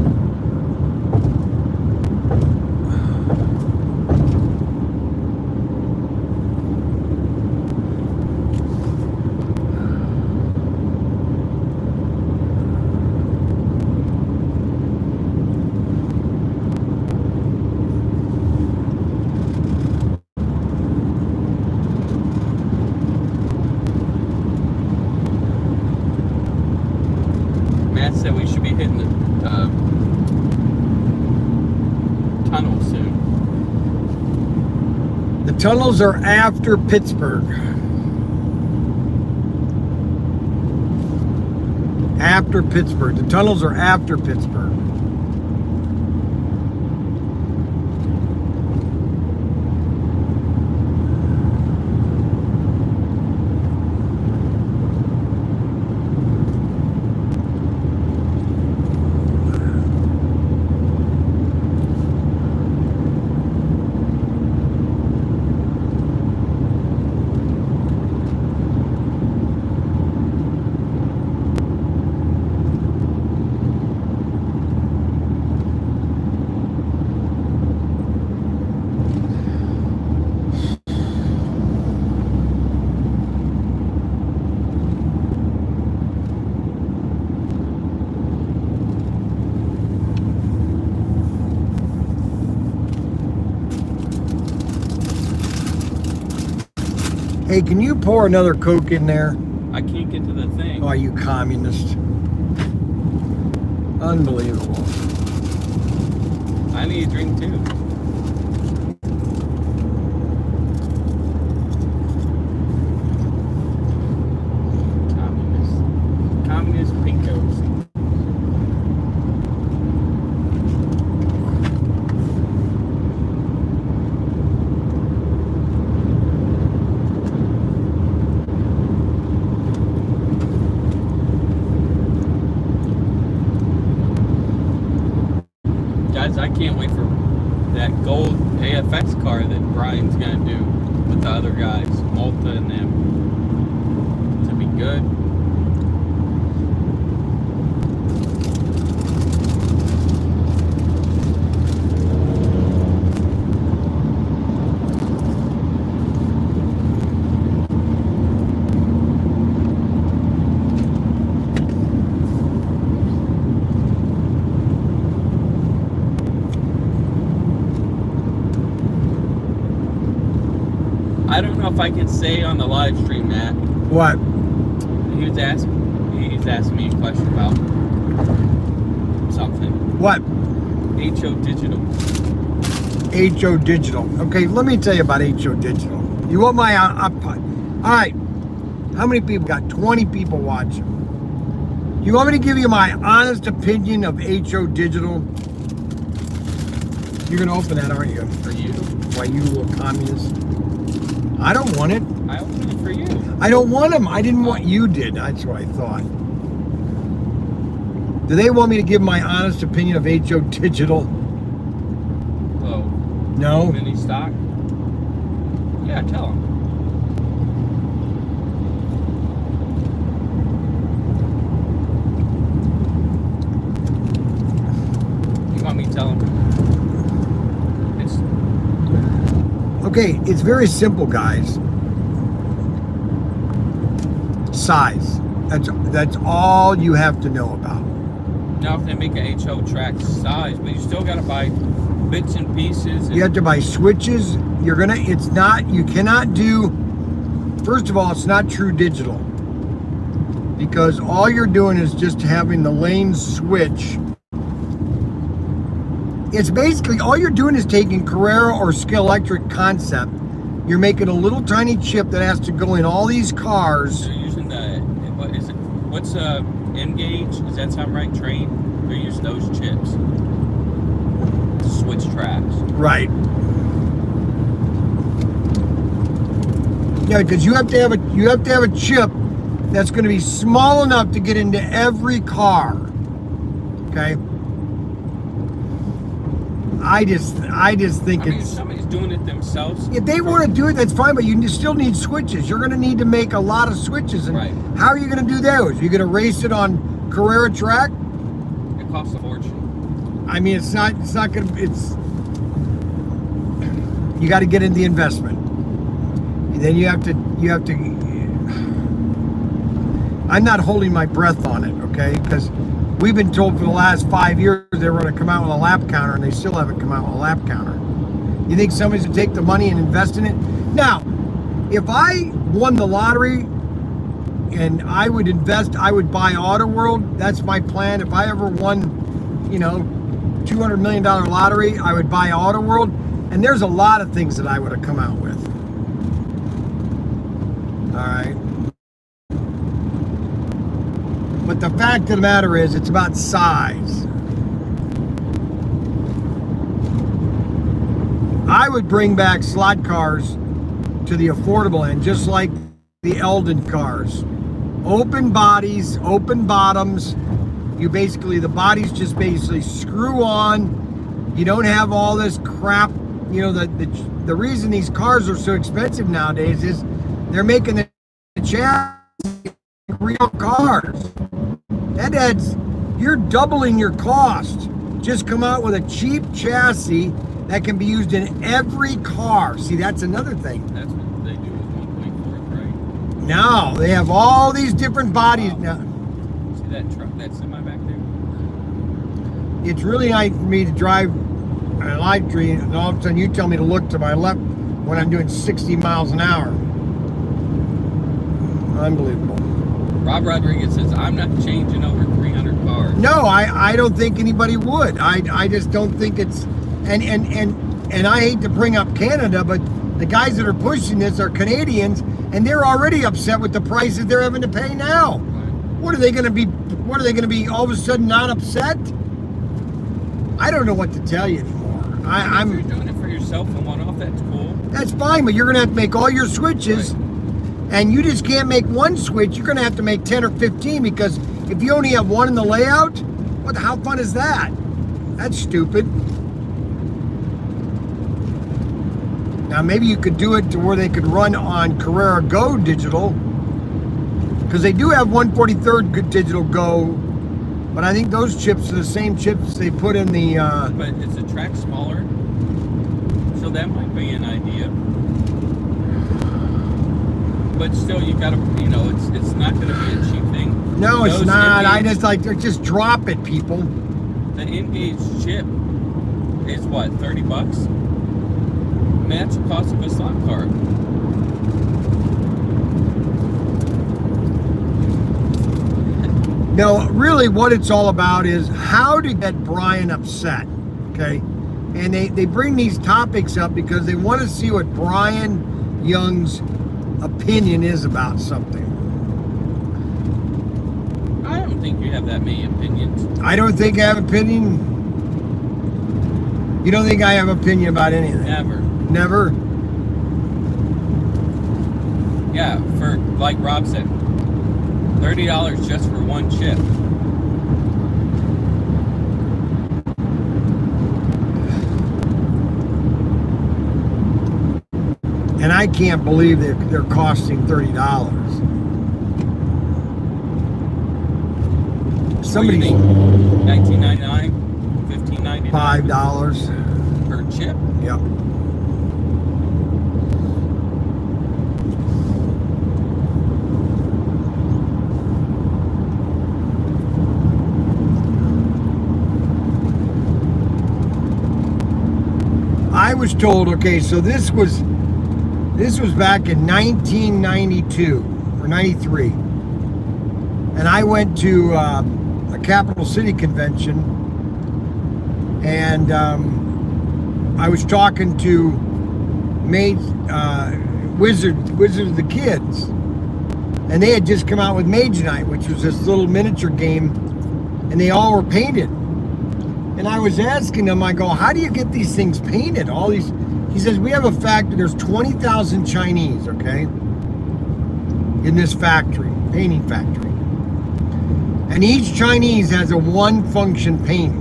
Matt said we should be hitting the tunnel soon. The tunnels are after Pittsburgh. After Pittsburgh. The tunnels are after Pittsburgh. Hey, can you pour another Coke in there? I can't get to the thing. Oh, you communist. Unbelievable. I I need a drink too. Communist pinkos. Guys, I can't wait for that gold AFX car that Brian's gonna do with the other guys, Malta and them. To be good. I don't know if I can say on the live stream, Matt. What? He's asking me a question about something. What? HO Digital. HO Digital. Okay, let me tell you about HO Digital. You want my all right. How many people got? 20 people watching. You want me to give you my honest opinion of HO Digital? You're gonna open that, aren't you? For you? Why, you little communist? I don't want it. I opened it for you. I don't want them. I didn't want you did. That's what I thought. Do they want me to give my honest opinion of HO Digital? Oh. No. Mini stock? Yeah, tell them. You want me to tell them? Okay, it's very simple, guys. Size. That's all you have to know about. Now if they make a HO track size, but you still gotta buy bits and pieces. And You have to buy switches. You cannot do, first of all, it's not true digital. Because all you're doing is just having the lane switch. It's basically, all you're doing is taking Carrera or Skill Electric concept. You're making a little tiny chip that has to go in all these cars. they're using what's N-Gauge? Does that sound right? Train? They're using those chips to switch tracks. Right. Yeah, because you have to have a chip that's going to be small enough to get into every car. Okay. I just think If somebody's doing it themselves. if they want to do it, that's fine, but you still need switches. You're going to need to make a lot of switches. And Right. how are you going to do those? You're going to race it on Carrera track? It costs a fortune. I mean, it's not going to, you got to get in the investment. And then you have to, I'm not holding my breath on it, okay? Because we've been told for the last 5 years they were going to come out with a lap counter, and they still haven't come out with a lap counter. You think somebody's going to take the money and invest in it? Now, if I won the lottery and I would invest, I would buy Auto World. That's my plan. If I ever won, $200 million lottery, I would buy Auto World. And there's a lot of things that I would have come out with. All right. But the fact of the matter is, it's about size. I would bring back slot cars to the affordable end, just like the Eldon cars. Open bodies, open bottoms. The bodies just basically screw on. You don't have all this crap. The reason these cars are so expensive nowadays is they're making the chassis real cars. You're doubling your cost. Just come out with a cheap chassis that can be used in every car. See, that's another thing. That's what they do with 1.4, right? Now they have all these different bodies. Now, See that truck, that semi back there? it's really nice for me to drive a live tree, and all of a sudden you tell me to look to my left when I'm doing 60 miles an hour. Unbelievable. Rob Rodriguez says, I'm not changing over 300 cars. No, I don't think anybody would. I just don't think it's And I hate to bring up Canada, but the guys that are pushing this are Canadians, and they're already upset with the prices they're having to pay now. What are they going to be? What are they going to be all of a sudden not upset? I don't know what to tell you anymore. If you're doing it for yourself and one-off, that's cool. That's fine, but you're going to have to make all your switches, and you just can't make one switch. You're going to have to make 10 or 15, because if you only have one in the layout, how fun is that? That's stupid. Now maybe you could do it to where they could run on Carrera Go digital, because they do have 143rd digital Go, but I think those chips are the same chips they put in the. But is the track smaller? So that might be an idea. But still, you gotta, it's not gonna be a cheap thing. No, it's not. I just drop it, people. The Engage chip is what, $30? Match the cost of a slot card. No, really what it's all about is how to get Bryan upset, okay? And they bring these topics up because they want to see what Bryan Young's opinion is about something. I don't think you have that many opinions. I don't think I have opinion. You don't think I have opinion about anything? Never. Never? Yeah, for, like Rob said, $30 just for one chip. And I can't believe they're costing $30. Somebody, $19.99, $15.99, $5 per chip. Yep. I was told, okay, so this was back in 1992 or 93, and I went to a Capital City convention, and I was talking to Wizard of the Kids, and they had just come out with Mage Night, which was this little miniature game, and they all were painted. And I was asking him, I go, how do you get these things painted? All these, he says, we have a factory, there's 20,000 Chinese, okay, in this factory, painting factory. And each Chinese has a one function painting.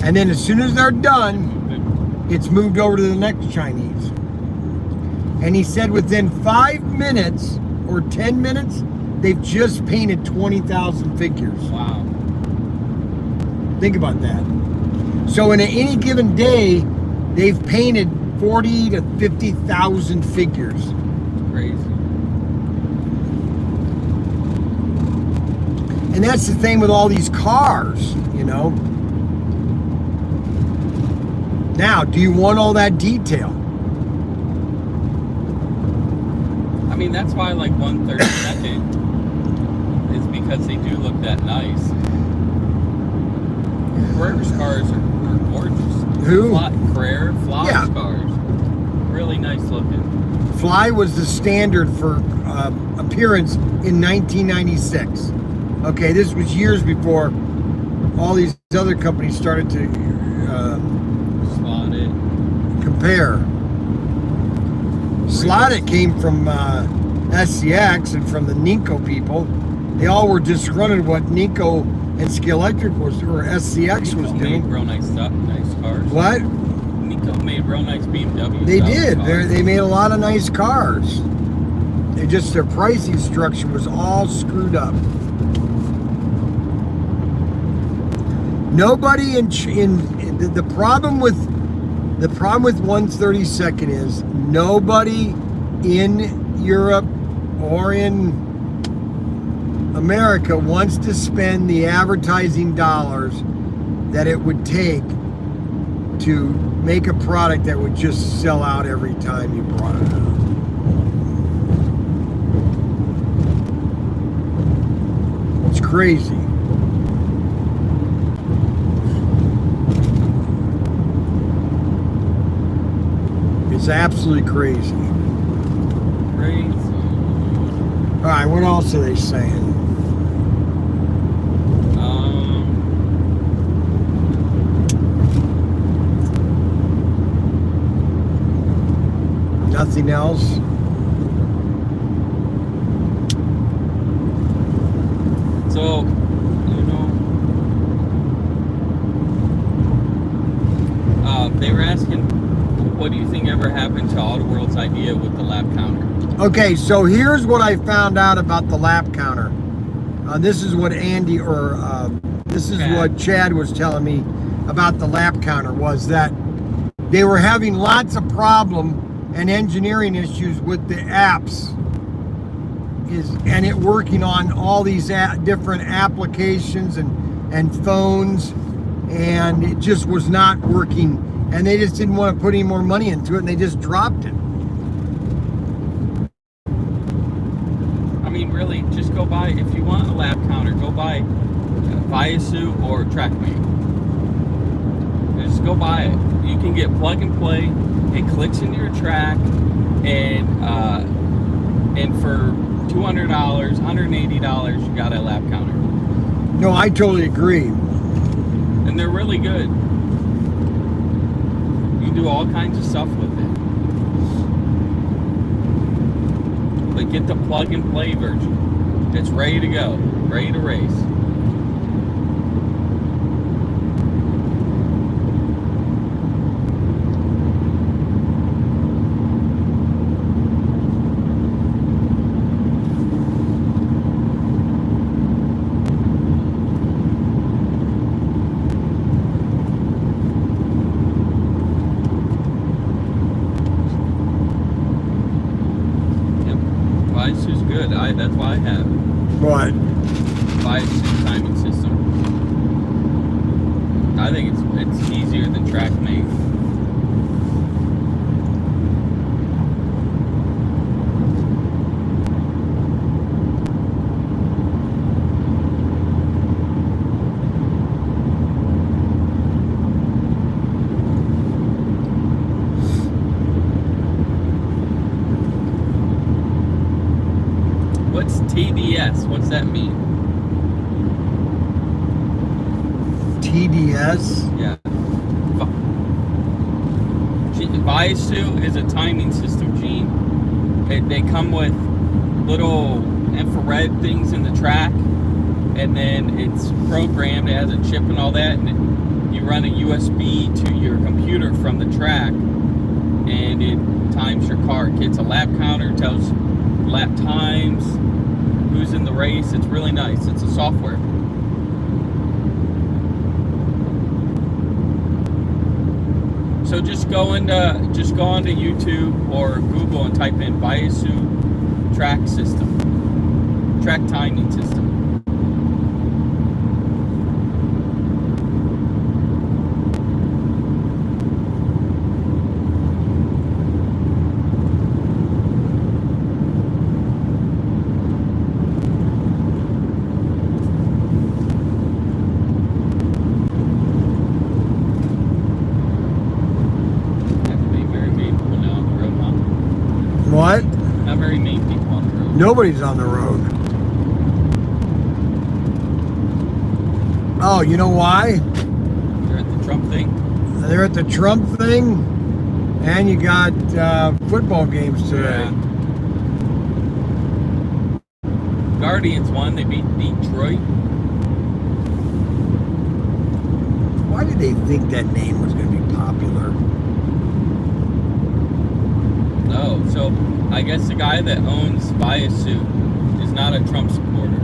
And then as soon as they're done, it's moved over to the next Chinese. And he said within 5 minutes or 10 minutes, they've just painted 20,000 figures. Wow. Think about that. So in any given day, they've painted 40 to 50,000 figures. Crazy. And that's the thing with all these cars, Now, do you want all that detail? I mean, that's why I like 1/32 is because they do look that nice. Carrera's cars are gorgeous. Who? Carrera Fly's cars. Really nice looking. Fly was the standard for appearance in 1996. Okay, this was years before all these other companies started to Slot it. compare. Slot it came from SCX and from the Nico people. They all were disgruntled what Nico and Skill Electric was, or SCX was doing. Made real nice stuff, nice cars. What? Nico made real nice BMW. They did. Cars. They made a lot of nice cars. They just, their pricing structure was all screwed up. Nobody the problem with 1/32 is nobody in Europe or in America wants to spend the advertising dollars that it would take to make a product that would just sell out every time you brought it out. It's crazy. It's absolutely crazy. Crazy. All right, what else are they saying? Nothing else. So, they were asking, what do you think ever happened to Auto World's idea with the lap counter? Okay, so here's what I found out about the lap counter. This is what what Chad was telling me about the lap counter, was that they were having lots of problem and engineering issues with the apps and it working on all these different applications and phones, and it just was not working, and they just didn't want to put any more money into it, and they just dropped it. I mean, really, just go buy, if you want a lap counter, go buy Viasu or TrackMate. Just go buy it. You can get plug and play. It clicks into your track, and for $200, $180, you got a lap counter. No, I totally agree. And they're really good. You can do all kinds of stuff with it. But get the plug and play version. It's ready to go, ready to race. Viasu's good. That's why I have What? Viasu timing system. I think it's easier than TrackMate. What's TDS? What's that mean? TDS? Yeah. Viasu is a timing system, Gene. They come with little infrared things in the track, and then it's programmed. It has a chip and all that, and you run a USB to your computer from the track, and it times your car. It gets a lap counter, tells lap times, who's in the race. It's really nice. It's a software. So just go onto YouTube or Google and type in Viasu track timing system. What? Not very many people on the road. Nobody's on the road. Oh, you know why? They're at the Trump thing. They're at the Trump thing, and you got football games today. Yeah. Guardians won. They beat Detroit. Why did they think that name was going to be popular? No, so I guess the guy that owns Viasu is not a Trump supporter.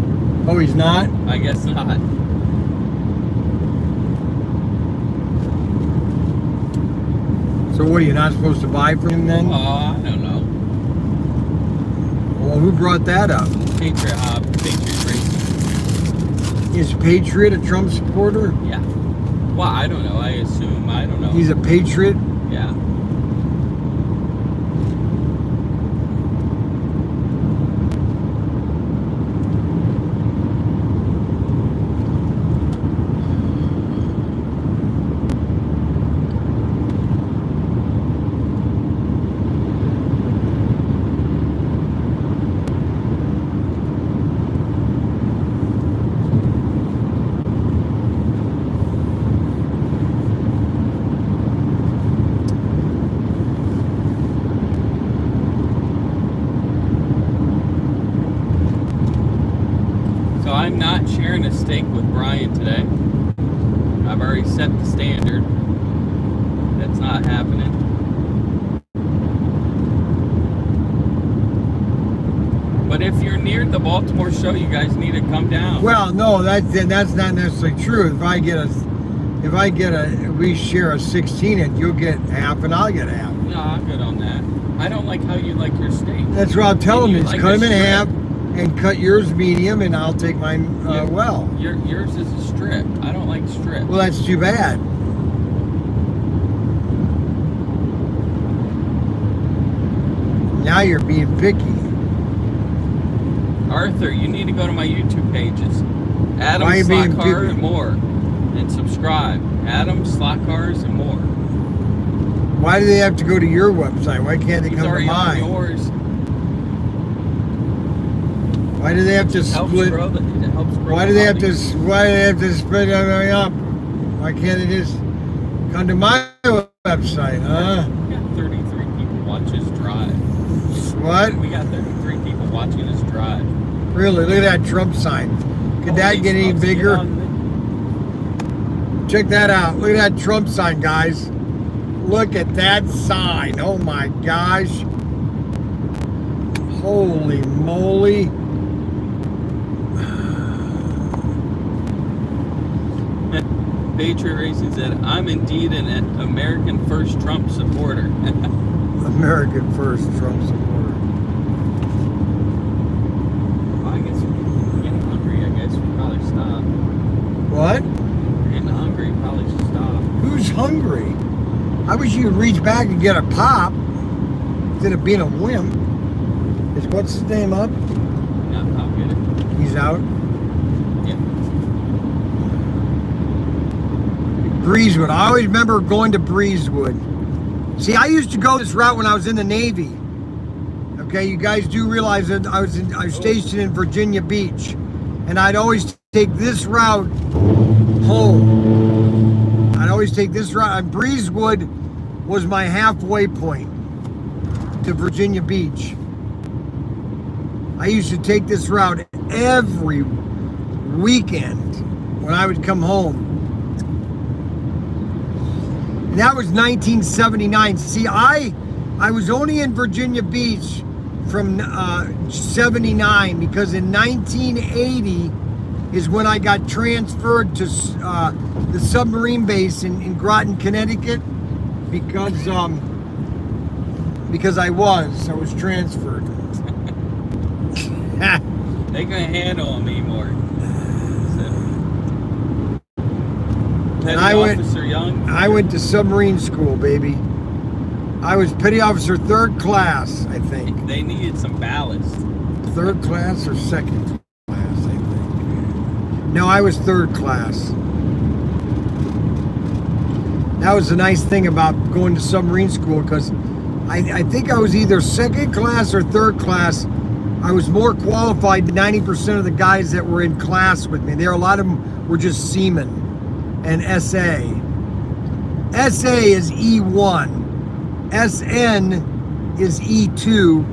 Oh, he's not? I guess not. So what, are you not supposed to buy from him then? I don't know. Well, who brought that up? Patriot Racing. Is Patriot a Trump supporter? Yeah. Well, I don't know. I assume. I don't know. He's a Patriot? Yeah. sharing a steak with Bryan today. I've already set the standard. That's not happening. But if you're near the Baltimore show, you guys need to come down. Well, no, that's not necessarily true. We share a 16-inch, you'll get half and I'll get half. No, I'm good on that. I don't like how you like your steak. That's what I'm telling you. Like Cut them in strip. half and cut yours medium, and I'll take mine well. Yours is a strip. I don't like strip. Well, that's too bad. Now you're being picky. Arthur, you need to go to my YouTube pages. Adam Why are you being Slot Car picky? and more. And subscribe. Adam Slot Cars and more. Why do they have to go to your website? Why can't they He's come to already on mine? yours. Why do they have to It helps split? grow the, it helps grow Why the do they have hobby. to? Why do they have to split everything up? Why can't they just come to my website, huh? We got 33 people watch us drive. What? We got 33 people watching us drive. Really? Look at that Trump sign. Could that Holy get any smokes, bigger? get on Check that out. Look at that Trump sign, guys. Look at that sign. Oh my gosh. Holy moly. Patriot Racing said, I'm indeed an American First Trump supporter. American first Trump supporter. Well, I guess we're getting hungry. I guess we probably stop. What? We're getting hungry. Probably should stop. Who's hungry? I wish you could reach back and get a pop instead of being a wimp. Is what's his name up? Yeah, I'll get it. He's out. Yeah. Breezewood. I always remember going to Breezewood. See, I used to go this route when I was in the Navy. Okay, you guys do realize that I was stationed in Virginia Beach, and I'd always take this route home. I'd always take this route. And Breezewood was my halfway point to Virginia Beach. I used to take this route every weekend when I would come home. And that was 1979. See, I was only in Virginia Beach from 79 because in 1980 is when I got transferred to the submarine base in Groton, Connecticut, because I was transferred. They couldn't handle him anymore. Petty Officer Young. I went to submarine school, baby. I was petty officer 3rd class, I think. They needed some ballast. 3rd class or 2nd class, I think. No, I was 3rd class. That was the nice thing about going to submarine school, because I think I was either 2nd class or 3rd class. I was more qualified than 90% of the guys that were in class with me. A lot of them were just seamen and SA. SA is E1. SN is E2,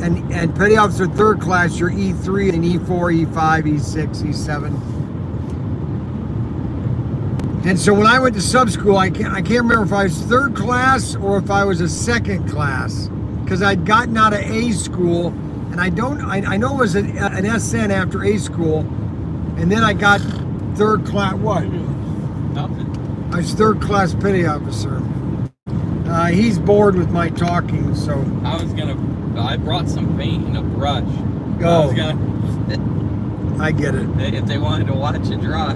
and petty officer 3rd class, you're E3 and E4, E5, E6, E7. And so when I went to sub school, I can't remember if I was 3rd class or if I was a 2nd class, because I'd gotten out of A school, and I know it was an SN after A school, and then I got 3rd class. What? Nothing. I was 3rd class petty officer. He's bored with my talking, so. I brought some paint and a brush. Oh. I get it. If they wanted to watch it dry.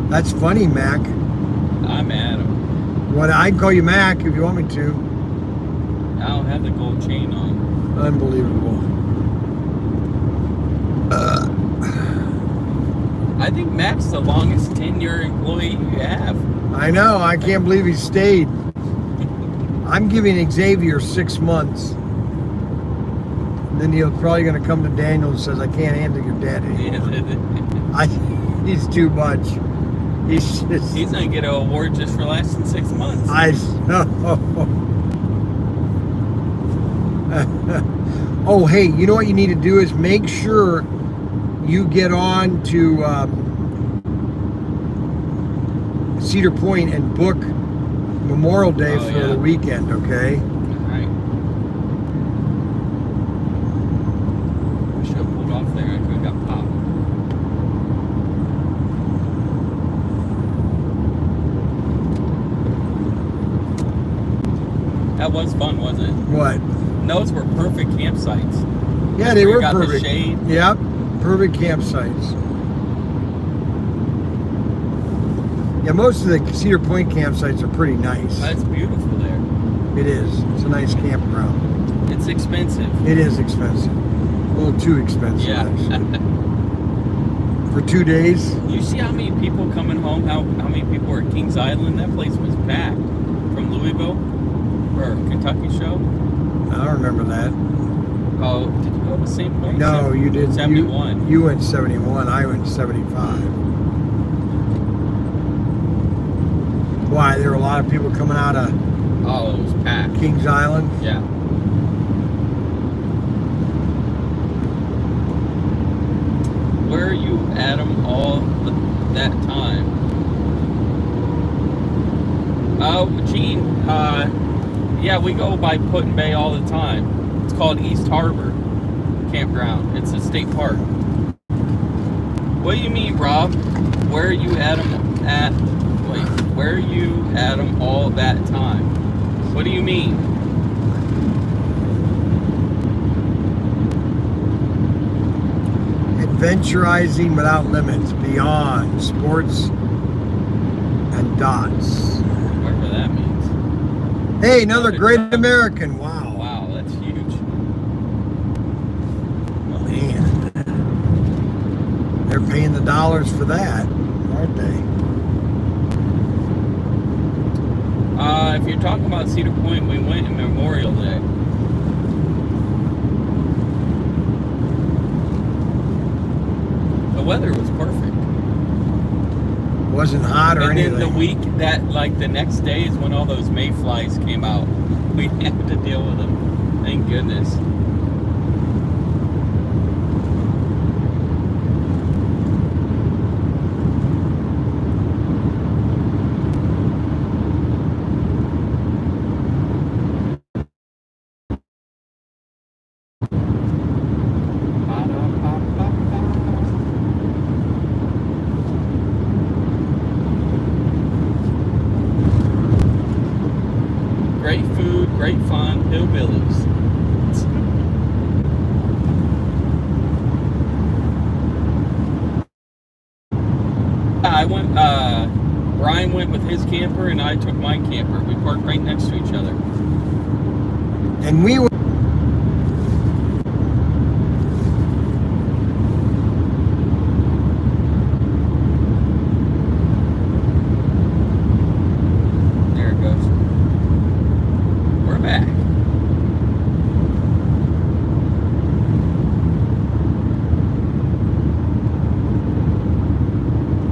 That's funny, Mac. I'm Adam. What, I can call you Mac if you want me to. I don't have the gold chain on. Unbelievable. I think Mac's the longest tenure employee you have. I know, I can't believe he stayed. I'm giving Xavier 6 months. And then he's probably going to come to Daniel and says, I can't handle your dad anymore. He's too much. He's going to get an award just for lasting 6 months. I know. Oh, hey, you know what you need to do is make sure you get on to Cedar Point and book Memorial Day for the weekend, okay? All right. I should have pulled off there. I could have got popped. That was fun, wasn't it? What? Those were perfect campsites. Yeah, they Where were you got perfect. The shade. Yep, perfect campsites. Yeah, most of the Cedar Point campsites are pretty nice. That's beautiful there. It is. It's a nice campground. It's expensive. It is expensive. A little too expensive, Yeah. actually. For 2 days. You see how many people coming home? How many people were at Kings Island? That place was packed. From Louisville or Kentucky show. I don't remember that. Oh, did you go to the same place? No, you did. 71. You went 71. I went 75. Why? There were a lot of people coming out of Oh, it was packed. Kings Island. Yeah. Where are you, Adam, all that time? Oh, Gene, yeah, we go by Put-in Bay all the time. It's called East Harbor Campground. It's a state park. What do you mean, Rob? Where are you, Adam, at? Wait, where are you, Adam, all that time? What do you mean? Adventurizing without limits, beyond sports and dots. Whatever that means. Hey, another great American. Wow. Wow, that's huge. Man. They're paying the dollars for that, aren't they? If you're talking about Cedar Point, we went in Memorial Day. The weather was perfect. Wasn't hot or And anything. then the week that, like the next day is when all those mayflies came out. We had to deal with them. Thank goodness. Great food, great fun, hillbillies. I went, Brian went with his camper and I took my camper. We parked right next to each other. And we were There it goes. We're back.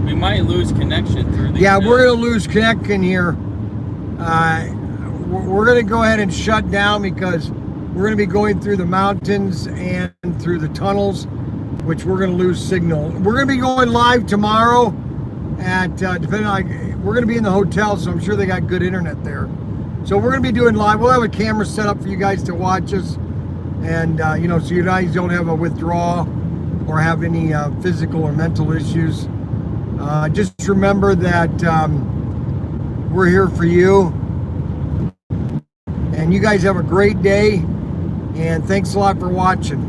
We might lose connection through the. yeah, we're gonna lose connection here. We're gonna go ahead and shut down because we're gonna be going through the mountains and through the tunnels, which we're gonna lose signal. We're gonna be going live tomorrow at depending on, we're gonna be in the hotel, so I'm sure they got good internet there. So we're gonna be doing live. We'll have a camera set up for you guys to watch us, and you know, so you guys don't have a withdrawal or have any physical or mental issues. Just remember that we're here for you. And you guys have a great day. And thanks a lot for watching.